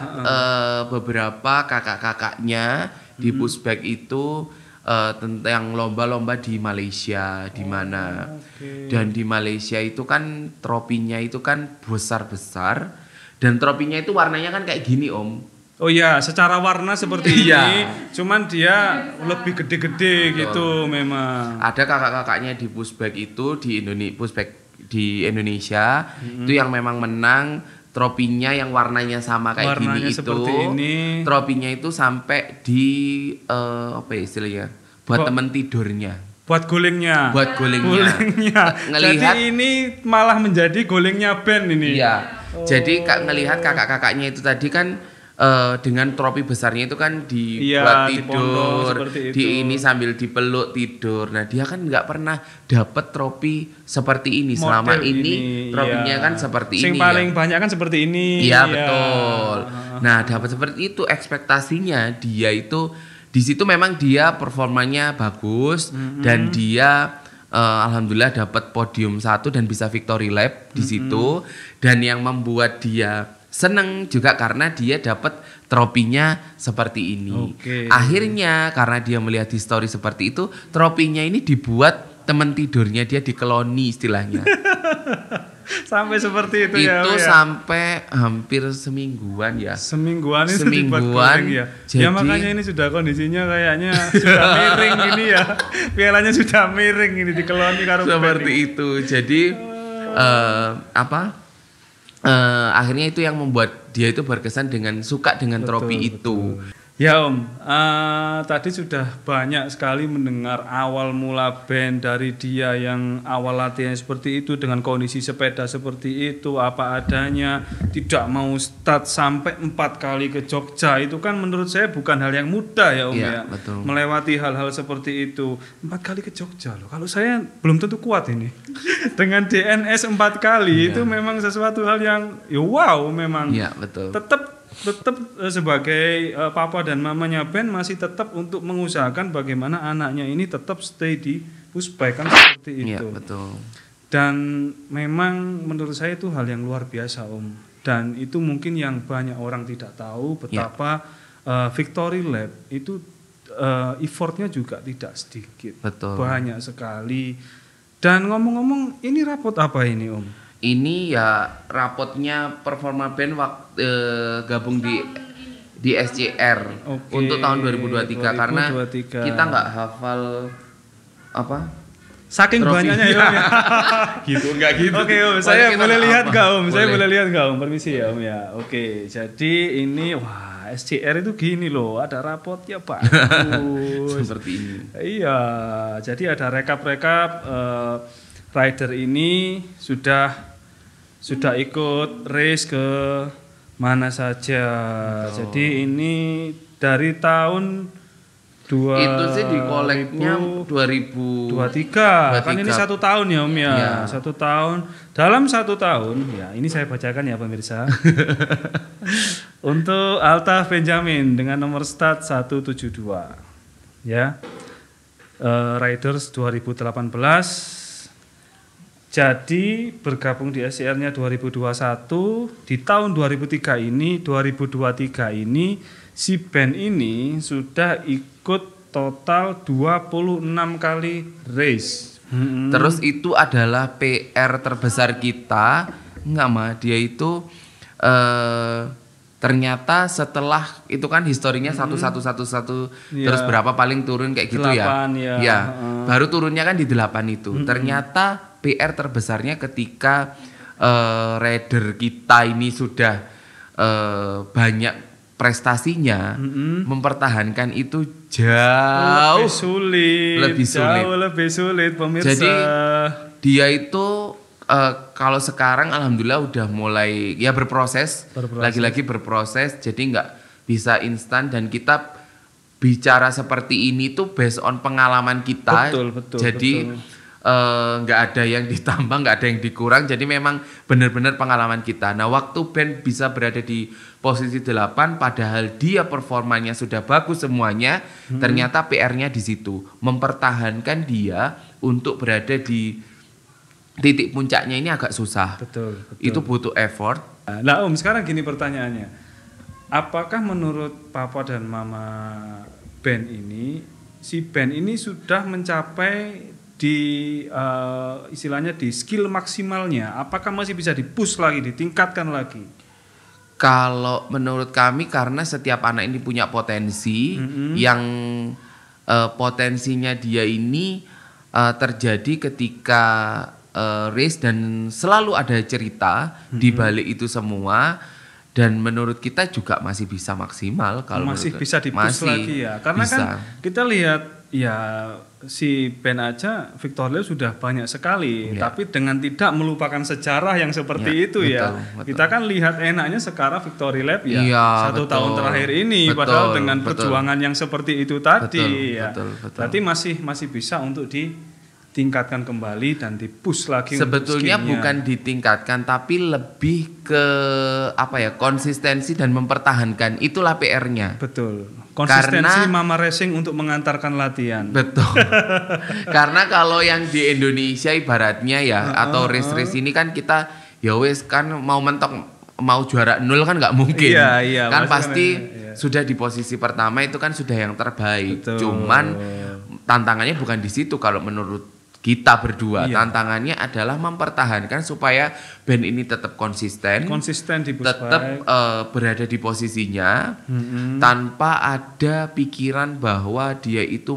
[SPEAKER 2] beberapa kakak-kakaknya di pushback itu tentang lomba-lomba di Malaysia di mana.
[SPEAKER 1] Oke.
[SPEAKER 2] Dan di Malaysia itu kan tropinya itu kan besar-besar dan tropinya itu warnanya kan kayak gini Om.
[SPEAKER 1] Oh iya, secara warna seperti
[SPEAKER 2] Iya.
[SPEAKER 1] ini, cuman dia lebih gede-gede gitu memang.
[SPEAKER 2] Ada kakak-kakaknya di pushback itu di Indonesia itu yang memang menang tropinya yang warnanya sama kayak
[SPEAKER 1] Warnanya
[SPEAKER 2] gini itu.
[SPEAKER 1] seperti ini.
[SPEAKER 2] Tropinya itu sampai di apa ya istilahnya? Buat temen tidurnya.
[SPEAKER 1] Buat golengnya.
[SPEAKER 2] Buat golengnya.
[SPEAKER 1] Golengnya.
[SPEAKER 2] Ngelihat-
[SPEAKER 1] Jadi ini malah menjadi golengnya band ini.
[SPEAKER 2] Iya. Jadi ngelihat kakak-kakaknya itu tadi kan dengan tropi besarnya itu kan
[SPEAKER 1] Iya,
[SPEAKER 2] dibuat
[SPEAKER 1] di pondok
[SPEAKER 2] tidur,
[SPEAKER 1] seperti itu.
[SPEAKER 2] di ini sambil dipeluk tidur. Nah dia kan nggak pernah dapat tropi seperti ini selama
[SPEAKER 1] Model
[SPEAKER 2] ini tropinya
[SPEAKER 1] iya.
[SPEAKER 2] kan seperti
[SPEAKER 1] Sing
[SPEAKER 2] ini.
[SPEAKER 1] paling
[SPEAKER 2] ya.
[SPEAKER 1] banyak kan seperti ini.
[SPEAKER 2] Iya betul. Nah dapat seperti itu ekspektasinya dia itu di situ memang dia performanya bagus dan dia alhamdulillah dapat podium 1 dan bisa victory lap di situ dan yang membuat dia seneng juga karena dia dapat tropinya seperti ini.
[SPEAKER 1] Oke.
[SPEAKER 2] Akhirnya karena dia melihat di story seperti itu, tropinya ini dibuat teman tidurnya dia dikeloni istilahnya.
[SPEAKER 1] Sampai seperti itu, ya. Om,
[SPEAKER 2] Itu
[SPEAKER 1] ya.
[SPEAKER 2] sampai hampir semingguan ya.
[SPEAKER 1] Semingguan itu
[SPEAKER 2] Semingguan,
[SPEAKER 1] dibuat goreng ya. Ya
[SPEAKER 2] jadi-
[SPEAKER 1] makanya ini sudah kondisinya kayaknya sudah miring ini ya. Pialanya sudah miring ini dikeloni karo
[SPEAKER 2] Seperti
[SPEAKER 1] band.
[SPEAKER 2] itu. Jadi akhirnya itu yang membuat dia itu berkesan dengan suka dengan tropi itu.
[SPEAKER 1] Ya Om, tadi sudah banyak sekali mendengar awal mula band dari dia yang awal latihan seperti itu dengan kondisi sepeda seperti itu apa adanya, tidak mau start sampai 4 kali ke Jogja itu kan menurut saya bukan hal yang mudah ya Om
[SPEAKER 2] Iya,
[SPEAKER 1] ya.
[SPEAKER 2] betul.
[SPEAKER 1] Melewati hal-hal seperti itu 4 kali ke Jogja loh. Kalau saya belum tentu kuat ini. Dengan DNS 4 kali itu memang sesuatu hal yang ya wow memang.
[SPEAKER 2] Iya, betul.
[SPEAKER 1] Tetap sebagai papa dan mamanya band masih tetap untuk mengusahakan bagaimana anaknya ini tetap stay di pushback kan seperti
[SPEAKER 2] Iya,
[SPEAKER 1] itu.
[SPEAKER 2] betul.
[SPEAKER 1] Dan memang menurut saya itu hal yang luar biasa Om. Dan itu mungkin yang banyak orang tidak tahu betapa victory lap itu effortnya juga tidak sedikit.
[SPEAKER 2] Betul.
[SPEAKER 1] Banyak sekali. Dan ngomong-ngomong ini rapot apa ini Om?
[SPEAKER 2] Ini ya rapotnya performa band waktu gabung di SCR
[SPEAKER 1] Oke,
[SPEAKER 2] untuk tahun 2023 karena
[SPEAKER 1] 2023.
[SPEAKER 2] kita nggak hafal apa
[SPEAKER 1] Saking
[SPEAKER 2] trofi.
[SPEAKER 1] banyaknya ya Om ya.
[SPEAKER 2] gitu nggak gitu.
[SPEAKER 1] Oke Om,
[SPEAKER 2] Pokoknya
[SPEAKER 1] saya
[SPEAKER 2] kita
[SPEAKER 1] boleh
[SPEAKER 2] nggak
[SPEAKER 1] lihat
[SPEAKER 2] hafal.
[SPEAKER 1] nggak Om? Saya
[SPEAKER 2] Boleh.
[SPEAKER 1] boleh lihat nggak Om? Permisi ya Om ya. Oke, jadi ini wah SCR itu gini loh, ada rapotnya bagus.
[SPEAKER 2] Seperti ini.
[SPEAKER 1] Iya, jadi ada rekap-rekap rider ini sudah ikut race ke mana saja. Jadi ini dari tahun
[SPEAKER 2] Itu sih di koleknya
[SPEAKER 1] 2023 kan ini 1 tahun ya Om ya.
[SPEAKER 2] Iya.
[SPEAKER 1] 1 tahun. Dalam 1 tahun ya ini saya bacakan ya pemirsa. Untuk Alta Benjamin dengan nomor start 172. Ya. Riders 2018. Jadi bergabung di SCR-nya 2021, di tahun 2003 ini, 2023 ini si Ben ini sudah ikut total 26 kali race.
[SPEAKER 2] Terus itu adalah PR terbesar kita. Enggak mah, dia itu ternyata setelah itu kan historinya satu
[SPEAKER 1] Ya.
[SPEAKER 2] terus berapa paling turun kayak gitu
[SPEAKER 1] 8,
[SPEAKER 2] ya.
[SPEAKER 1] ya.
[SPEAKER 2] Baru turunnya kan di 8 itu. Ternyata PR terbesarnya ketika rider kita ini sudah banyak prestasinya, mempertahankan itu jauh lebih sulit pemirsa. Jadi dia itu kalau sekarang alhamdulillah udah mulai ya berproses. Lagi-lagi berproses, jadi nggak bisa instan. Dan kita bicara seperti ini tuh based on pengalaman kita.
[SPEAKER 1] Betul,
[SPEAKER 2] jadi nggak ada yang ditambah, nggak ada yang dikurang. Jadi memang benar-benar pengalaman kita. Nah, waktu Ben bisa berada di posisi 8 padahal dia performanya sudah bagus semuanya, ternyata PR-nya di situ, mempertahankan dia untuk berada di titik puncaknya ini agak susah.
[SPEAKER 1] Betul.
[SPEAKER 2] Itu butuh effort.
[SPEAKER 1] Nah, sekarang gini pertanyaannya. Apakah menurut Papa dan Mama Ben ini, si Ben ini sudah mencapai di istilahnya di skill maksimalnya? Apakah masih bisa di-push lagi, ditingkatkan lagi?
[SPEAKER 2] Kalau menurut kami karena setiap anak ini punya potensi yang potensinya dia ini terjadi ketika race dan selalu ada cerita di balik itu semua, dan menurut kita juga masih bisa maksimal kalau
[SPEAKER 1] masih bisa di-push lagi ya. Karena
[SPEAKER 2] bisa.
[SPEAKER 1] Kan kita lihat ya si Ben aja Victory Lap sudah banyak sekali, tapi dengan tidak melupakan sejarah yang seperti itu ya.
[SPEAKER 2] Betul.
[SPEAKER 1] Kita kan lihat enaknya sekarang Victory Lap ya,
[SPEAKER 2] Iya,
[SPEAKER 1] 1 tahun terakhir ini, padahal dengan perjuangan yang seperti itu tadi ya.
[SPEAKER 2] Betul.
[SPEAKER 1] Berarti masih bisa untuk ditingkatkan kembali dan di-push lagi.
[SPEAKER 2] Sebetulnya
[SPEAKER 1] untuk
[SPEAKER 2] bukan ditingkatkan, tapi lebih ke konsistensi dan mempertahankan. Itulah PR-nya.
[SPEAKER 1] Betul. Konsistensi
[SPEAKER 2] Karena
[SPEAKER 1] Mama Racing untuk mengantarkan latihan.
[SPEAKER 2] Betul. Karena kalau yang di Indonesia ibaratnya ya atau race ini kan kita ya wes kan mau mentok mau juara 0 kan nggak mungkin.
[SPEAKER 1] Iya,
[SPEAKER 2] kan pasti sudah di posisi pertama itu kan sudah yang terbaik.
[SPEAKER 1] Betul.
[SPEAKER 2] Cuman tantangannya bukan di situ kalau menurut kita berdua. Tantangannya adalah mempertahankan supaya band ini tetap konsisten di tetap berada di posisinya tanpa ada pikiran bahwa dia itu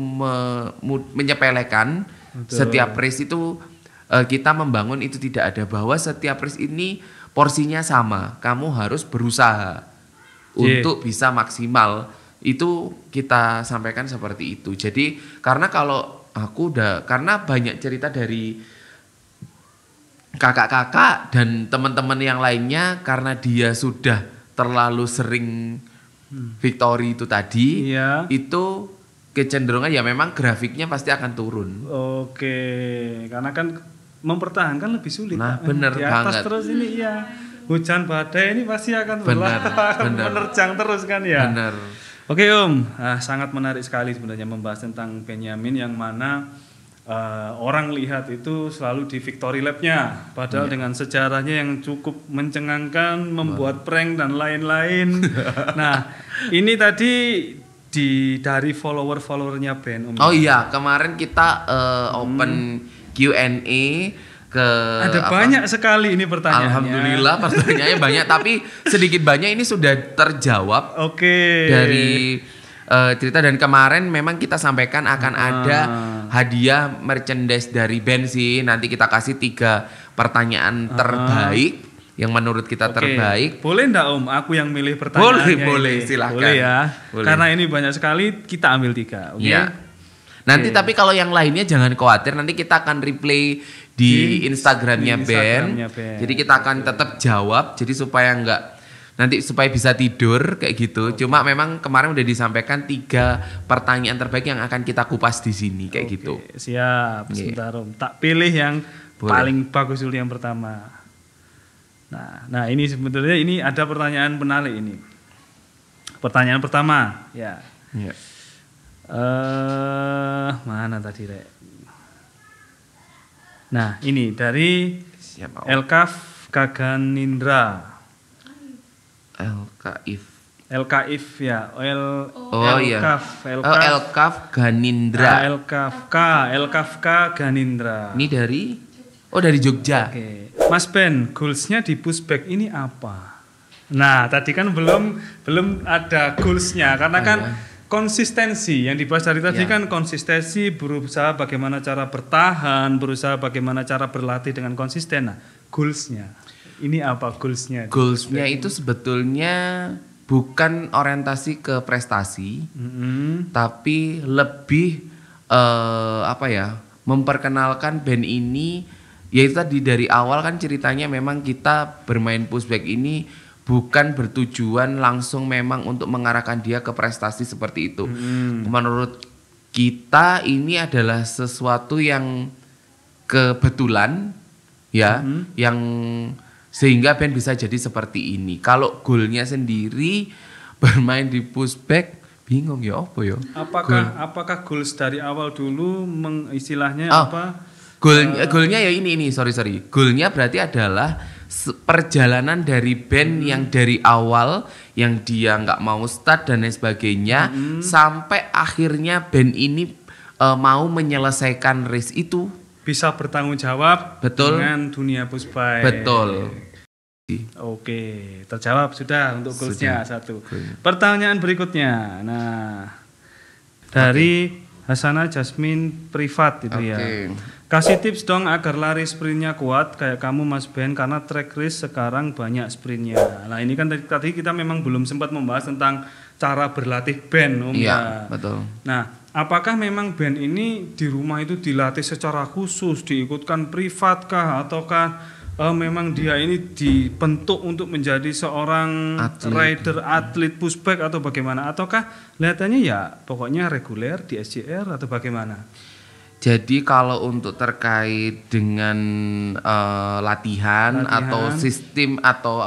[SPEAKER 2] menyepelekan. Setiap race itu kita membangun itu tidak ada, bahwa setiap race ini porsinya sama, kamu harus berusaha untuk bisa maksimal. Itu kita sampaikan seperti itu. Jadi karena kalau karena banyak cerita dari kakak-kakak dan teman-teman yang lainnya, karena dia sudah terlalu sering victory itu tadi, itu kecenderungan ya memang grafiknya pasti akan turun.
[SPEAKER 1] Oke, karena kan mempertahankan lebih sulit.
[SPEAKER 2] Nah, bener
[SPEAKER 1] di atas
[SPEAKER 2] banget.
[SPEAKER 1] Terus ini ya hujan badai ini pasti akan menerjang terus kan ya.
[SPEAKER 2] Bener.
[SPEAKER 1] Oke sangat menarik sekali sebenarnya membahas tentang Benjamin yang mana orang lihat itu selalu di Victory Lap-nya, padahal dengan sejarahnya yang cukup mencengangkan, membuat prank dan lain-lain. Nah, ini tadi dari follower-followernya Ben.
[SPEAKER 2] Oh iya, kemarin kita open Q&A
[SPEAKER 1] ada banyak sekali ini pertanyaannya.
[SPEAKER 2] Alhamdulillah pertanyaannya banyak, tapi sedikit banyak ini sudah terjawab.
[SPEAKER 1] Oke.
[SPEAKER 2] Dari cerita, dan kemarin memang kita sampaikan akan ada hadiah merchandise dari Bensi. Nanti kita kasih 3 pertanyaan terbaik yang menurut kita terbaik.
[SPEAKER 1] Boleh enggak Aku yang milih pertanyaannya?
[SPEAKER 2] Boleh, silakan.
[SPEAKER 1] Boleh ya.
[SPEAKER 2] Boleh.
[SPEAKER 1] Karena ini banyak sekali, kita ambil 3. Oke.
[SPEAKER 2] Ya. Nanti tapi kalau yang lainnya jangan khawatir, nanti kita akan replay di Instagramnya Ben. Jadi kita akan tetap jawab, jadi supaya supaya bisa tidur kayak gitu. Cuma memang kemarin udah disampaikan 3 pertanyaan terbaik yang akan kita kupas di sini kayak gitu.
[SPEAKER 1] Siap, sebentar tak pilih yang paling bagus dulu yang pertama. Nah ini sebetulnya ini ada pertanyaan menarik ini. Pertanyaan pertama, ya.
[SPEAKER 2] Ya.
[SPEAKER 1] Mana tadi, Rek? Nah, ini dari
[SPEAKER 2] Siapa?
[SPEAKER 1] Elkaf Kaganindra. LKIF ya.
[SPEAKER 2] Elkaf Ganindra.
[SPEAKER 1] Elkaf Ganindra.
[SPEAKER 2] Ini dari Jogja.
[SPEAKER 1] Oke. Mas Ben, goalsnya di pushback ini apa? Nah, tadi kan belum ada goalsnya karena kan konsistensi yang dibahas dari tadi kan konsistensi, berusaha bagaimana cara bertahan, berusaha bagaimana cara berlatih dengan konsisten. Nah, goalsnya ini apa goalsnya?
[SPEAKER 2] Goalsnya itu sebetulnya bukan orientasi ke prestasi, tapi lebih memperkenalkan band ini. Yaitu tadi dari awal kan ceritanya memang kita bermain pushback ini bukan bertujuan langsung memang untuk mengarahkan dia ke prestasi seperti itu. Menurut kita ini adalah sesuatu yang kebetulan ya, yang sehingga band bisa jadi seperti ini. Kalau goalnya sendiri bermain di pushback bingung ya apa ya?
[SPEAKER 1] Apakah goals dari awal dulu istilahnya apa?
[SPEAKER 2] Goalnya ya ini sorry. Goalnya berarti adalah perjalanan dari band yang dari awal yang dia nggak mau start dan lain sebagainya sampai akhirnya band ini mau menyelesaikan race itu,
[SPEAKER 1] bisa bertanggung jawab dengan dunia pushbike.
[SPEAKER 2] Betul.
[SPEAKER 1] Oke, terjawab sudah untuk goalsnya satu. Pertanyaan berikutnya, nah dari Hasanah Jasmine Privat itu ya. Kasih tips dong agar lari sprintnya kuat kayak kamu Mas Ben, karena track race sekarang banyak sprintnya. Nah ini kan tadi kita memang belum sempat membahas tentang cara berlatih band,
[SPEAKER 2] Iya, betul.
[SPEAKER 1] Nah, apakah memang band ini di rumah itu dilatih secara khusus, diikutkan privat kah, ataukah memang dia ini dibentuk untuk menjadi seorang rider atlet pushback atau bagaimana? Ataukah kelihatannya ya pokoknya reguler di SJR atau bagaimana?
[SPEAKER 2] Jadi kalau untuk terkait dengan latihan atau sistem atau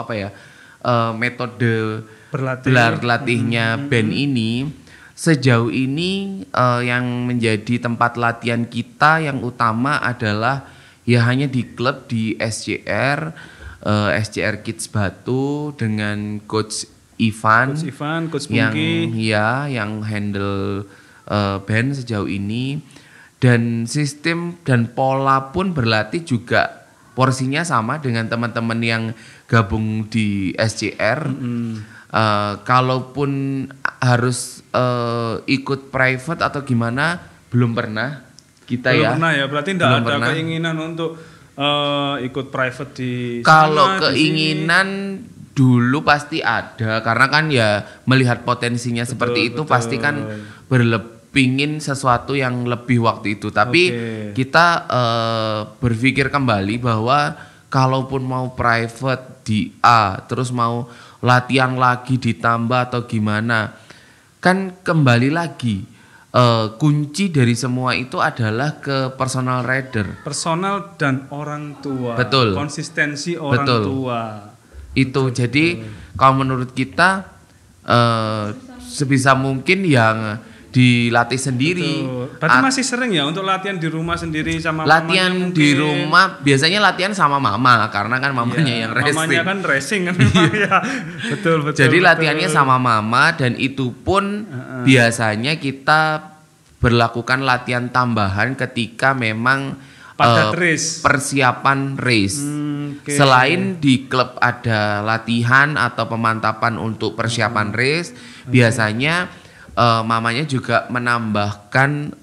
[SPEAKER 2] metode berlatihnya band ini, sejauh ini yang menjadi tempat latihan kita yang utama adalah ya hanya di klub di SJR Kids Batu dengan Coach Ivan, Coach yang handle band sejauh ini. Dan sistem dan pola pun berlatih juga porsinya sama dengan teman-teman yang gabung di SJR. Kalaupun harus ikut private atau gimana belum pernah kita
[SPEAKER 1] belum pernah ya, berarti tidak ada keinginan untuk ikut private di
[SPEAKER 2] kalau keinginan dulu pasti ada, karena kan ya melihat potensinya seperti itu pasti kan pingin sesuatu yang lebih waktu itu. Tapi kita berpikir kembali bahwa kalaupun mau private di A terus mau latihan lagi ditambah atau gimana, kan kembali lagi kunci dari semua itu adalah ke personal rider,
[SPEAKER 1] personal dan orang tua.
[SPEAKER 2] Betul.
[SPEAKER 1] Konsistensi orang tua
[SPEAKER 2] itu. Jadi kalau menurut kita sebisa mungkin yang dilatih sendiri.
[SPEAKER 1] Berarti masih sering ya untuk latihan di rumah sendiri sama
[SPEAKER 2] latihan di rumah, biasanya latihan sama mama karena kan mamanya yang racing.
[SPEAKER 1] Mamanya kan racing kan ya. Betul.
[SPEAKER 2] Jadi latihannya sama mama, dan itu pun biasanya kita berlakukan latihan tambahan ketika memang persiapan race. Selain di klub ada latihan atau pemantapan untuk persiapan race, biasanya mamanya juga menambahkan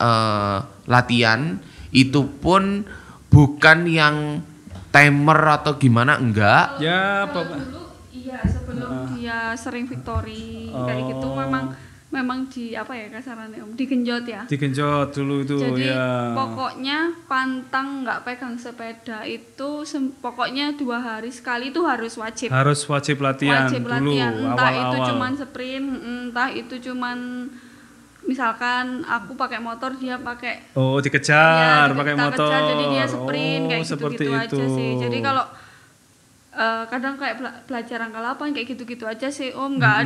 [SPEAKER 2] latihan, itu pun bukan yang timer atau gimana, enggak.
[SPEAKER 3] Ya, dulu sebelum dia sering victory kayak gitu memang di kasarannya digenjot ya.
[SPEAKER 1] Digenjot dulu itu.
[SPEAKER 3] Jadi pokoknya pantang nggak pegang sepeda itu pokoknya 2 hari sekali itu harus wajib.
[SPEAKER 1] Harus wajib latihan dulu.
[SPEAKER 3] Entah itu cuman sprint, entah itu cuman misalkan aku pakai motor dia pakai.
[SPEAKER 1] Oh, dikejar pakai motor.
[SPEAKER 3] Jadi dia sprint kayak gitu-gitu aja sih. Jadi kalau kadang kayak belajar angka 8 kayak gitu-gitu aja sih Om, nggak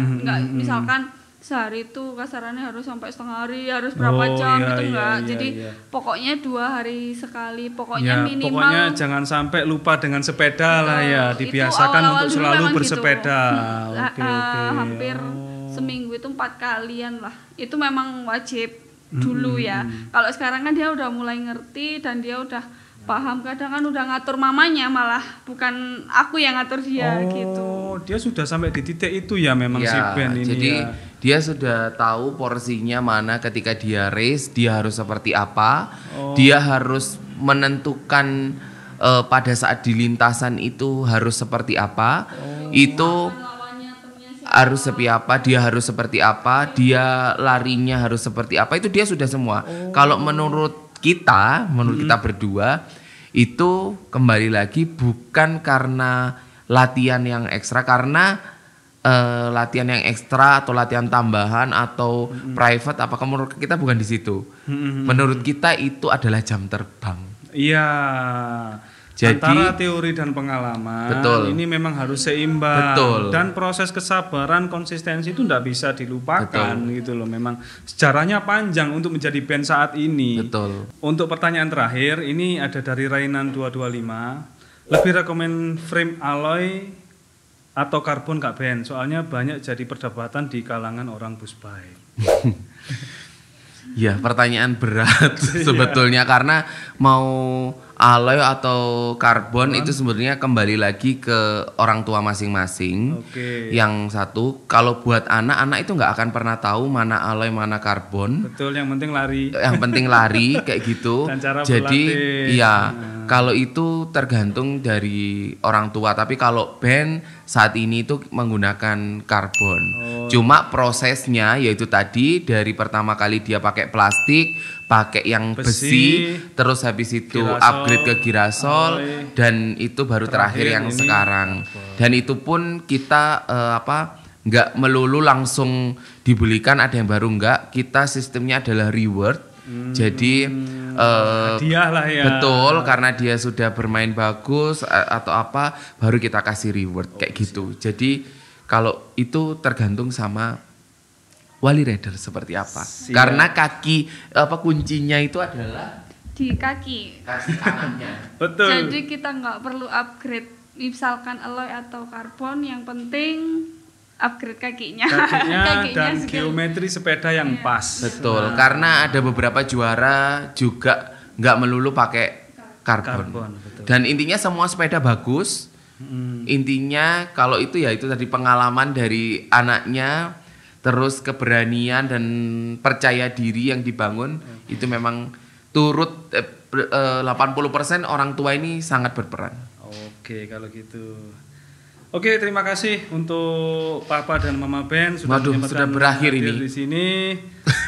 [SPEAKER 3] misalkan sehari itu kasarannya harus sampai setengah hari, harus berapa jam gitu enggak. Jadi pokoknya 2 hari sekali, pokoknya minimal.
[SPEAKER 1] Pokoknya jangan sampai lupa dengan sepeda lah ya, dibiasakan untuk selalu bersepeda.
[SPEAKER 3] Gitu. Hampir seminggu itu 4 kalian lah. Itu memang wajib dulu ya. Kalau sekarang kan dia udah mulai ngerti dan dia udah paham, kadang kan udah ngatur mamanya malah bukan aku yang ngatur dia gitu.
[SPEAKER 1] Dia sudah sampai di titik itu ya memang si Ben ini.
[SPEAKER 2] Jadi dia sudah tahu porsinya mana ketika dia race, dia harus seperti apa. Dia harus menentukan pada saat di lintasan itu harus seperti apa. Itu harus seperti apa, dia harus seperti apa, dia larinya harus seperti apa. Itu dia sudah semua. Kalau menurut kita berdua itu kembali lagi bukan karena latihan yang ekstra, karena latihan yang ekstra atau latihan tambahan atau private, apakah menurut kita bukan di situ. Menurut kita itu adalah jam terbang.
[SPEAKER 1] Iya. Jadi, antara teori dan pengalaman ini memang harus seimbang. Dan proses kesabaran, konsistensi itu tidak bisa dilupakan gitu loh. Memang sejarahnya panjang untuk menjadi band saat ini. Untuk pertanyaan terakhir ini ada dari Rainan 225. Lebih rekomen frame alloy atau karbon Kak Ben? Soalnya banyak jadi perdebatan di kalangan orang bus bike.
[SPEAKER 2] Ya, pertanyaan berat sebetulnya karena mau alloy atau karbon itu sebenarnya kembali lagi ke orang tua masing-masing. Yang satu, kalau buat anak itu nggak akan pernah tahu mana alloy mana karbon.
[SPEAKER 1] Betul, yang penting lari.
[SPEAKER 2] Yang penting lari kayak gitu. Jadi iya, kalau itu tergantung dari orang tua. Tapi kalau band saat ini itu menggunakan karbon. Cuma prosesnya yaitu tadi dari pertama kali dia pakai plastik, pakai yang besi, terus habis itu upgrade ke girasol, dan itu baru terakhir yang ini sekarang. Dan itu pun kita nggak melulu langsung dibelikan, ada yang baru nggak. Kita sistemnya adalah reward. Jadi
[SPEAKER 1] hadiah lah ya.
[SPEAKER 2] Betul, karena dia sudah bermain bagus atau apa, baru kita kasih reward kayak gitu. Jadi kalau itu tergantung sama wali rider seperti apa. Karena kaki kuncinya itu adalah
[SPEAKER 3] di kaki
[SPEAKER 2] kanannya.
[SPEAKER 1] Betul.
[SPEAKER 3] Jadi kita nggak perlu upgrade misalkan alloy atau karbon, yang penting upgrade kakinya
[SPEAKER 1] dan geometri sepeda yang pas.
[SPEAKER 2] Betul, karena ada beberapa juara juga nggak melulu pakai karbon. Dan intinya semua sepeda bagus. Intinya kalau itu ya itu tadi pengalaman dari anaknya, terus keberanian dan percaya diri yang dibangun itu memang turut 80% orang tua ini sangat berperan.
[SPEAKER 1] Oke, kalau gitu. Oke, terima kasih untuk Papa dan Mama Ben
[SPEAKER 2] sudah berakhir ini
[SPEAKER 1] di sini.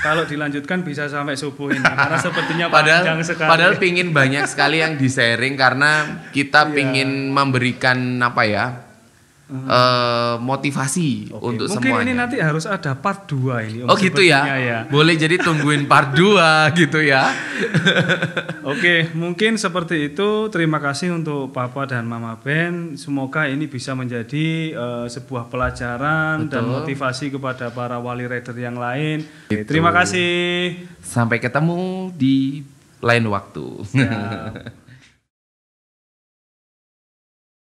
[SPEAKER 1] Kalau dilanjutkan bisa sampai subuh ini karena sepertinya panjang sekali.
[SPEAKER 2] Padahal pingin banyak sekali yang di-sharing karena kita pingin memberikan motivasi untuk
[SPEAKER 1] mungkin
[SPEAKER 2] semuanya.
[SPEAKER 1] Mungkin ini nanti harus ada part 2 ini.
[SPEAKER 2] Gitu ya. Boleh jadi tungguin part 2 gitu ya.
[SPEAKER 1] Oke, mungkin seperti itu. Terima kasih untuk Papa dan Mama Ben. Semoga ini bisa menjadi sebuah pelajaran dan motivasi kepada para wali rider yang lain. Terima kasih.
[SPEAKER 2] Sampai ketemu di lain waktu.
[SPEAKER 1] Siap.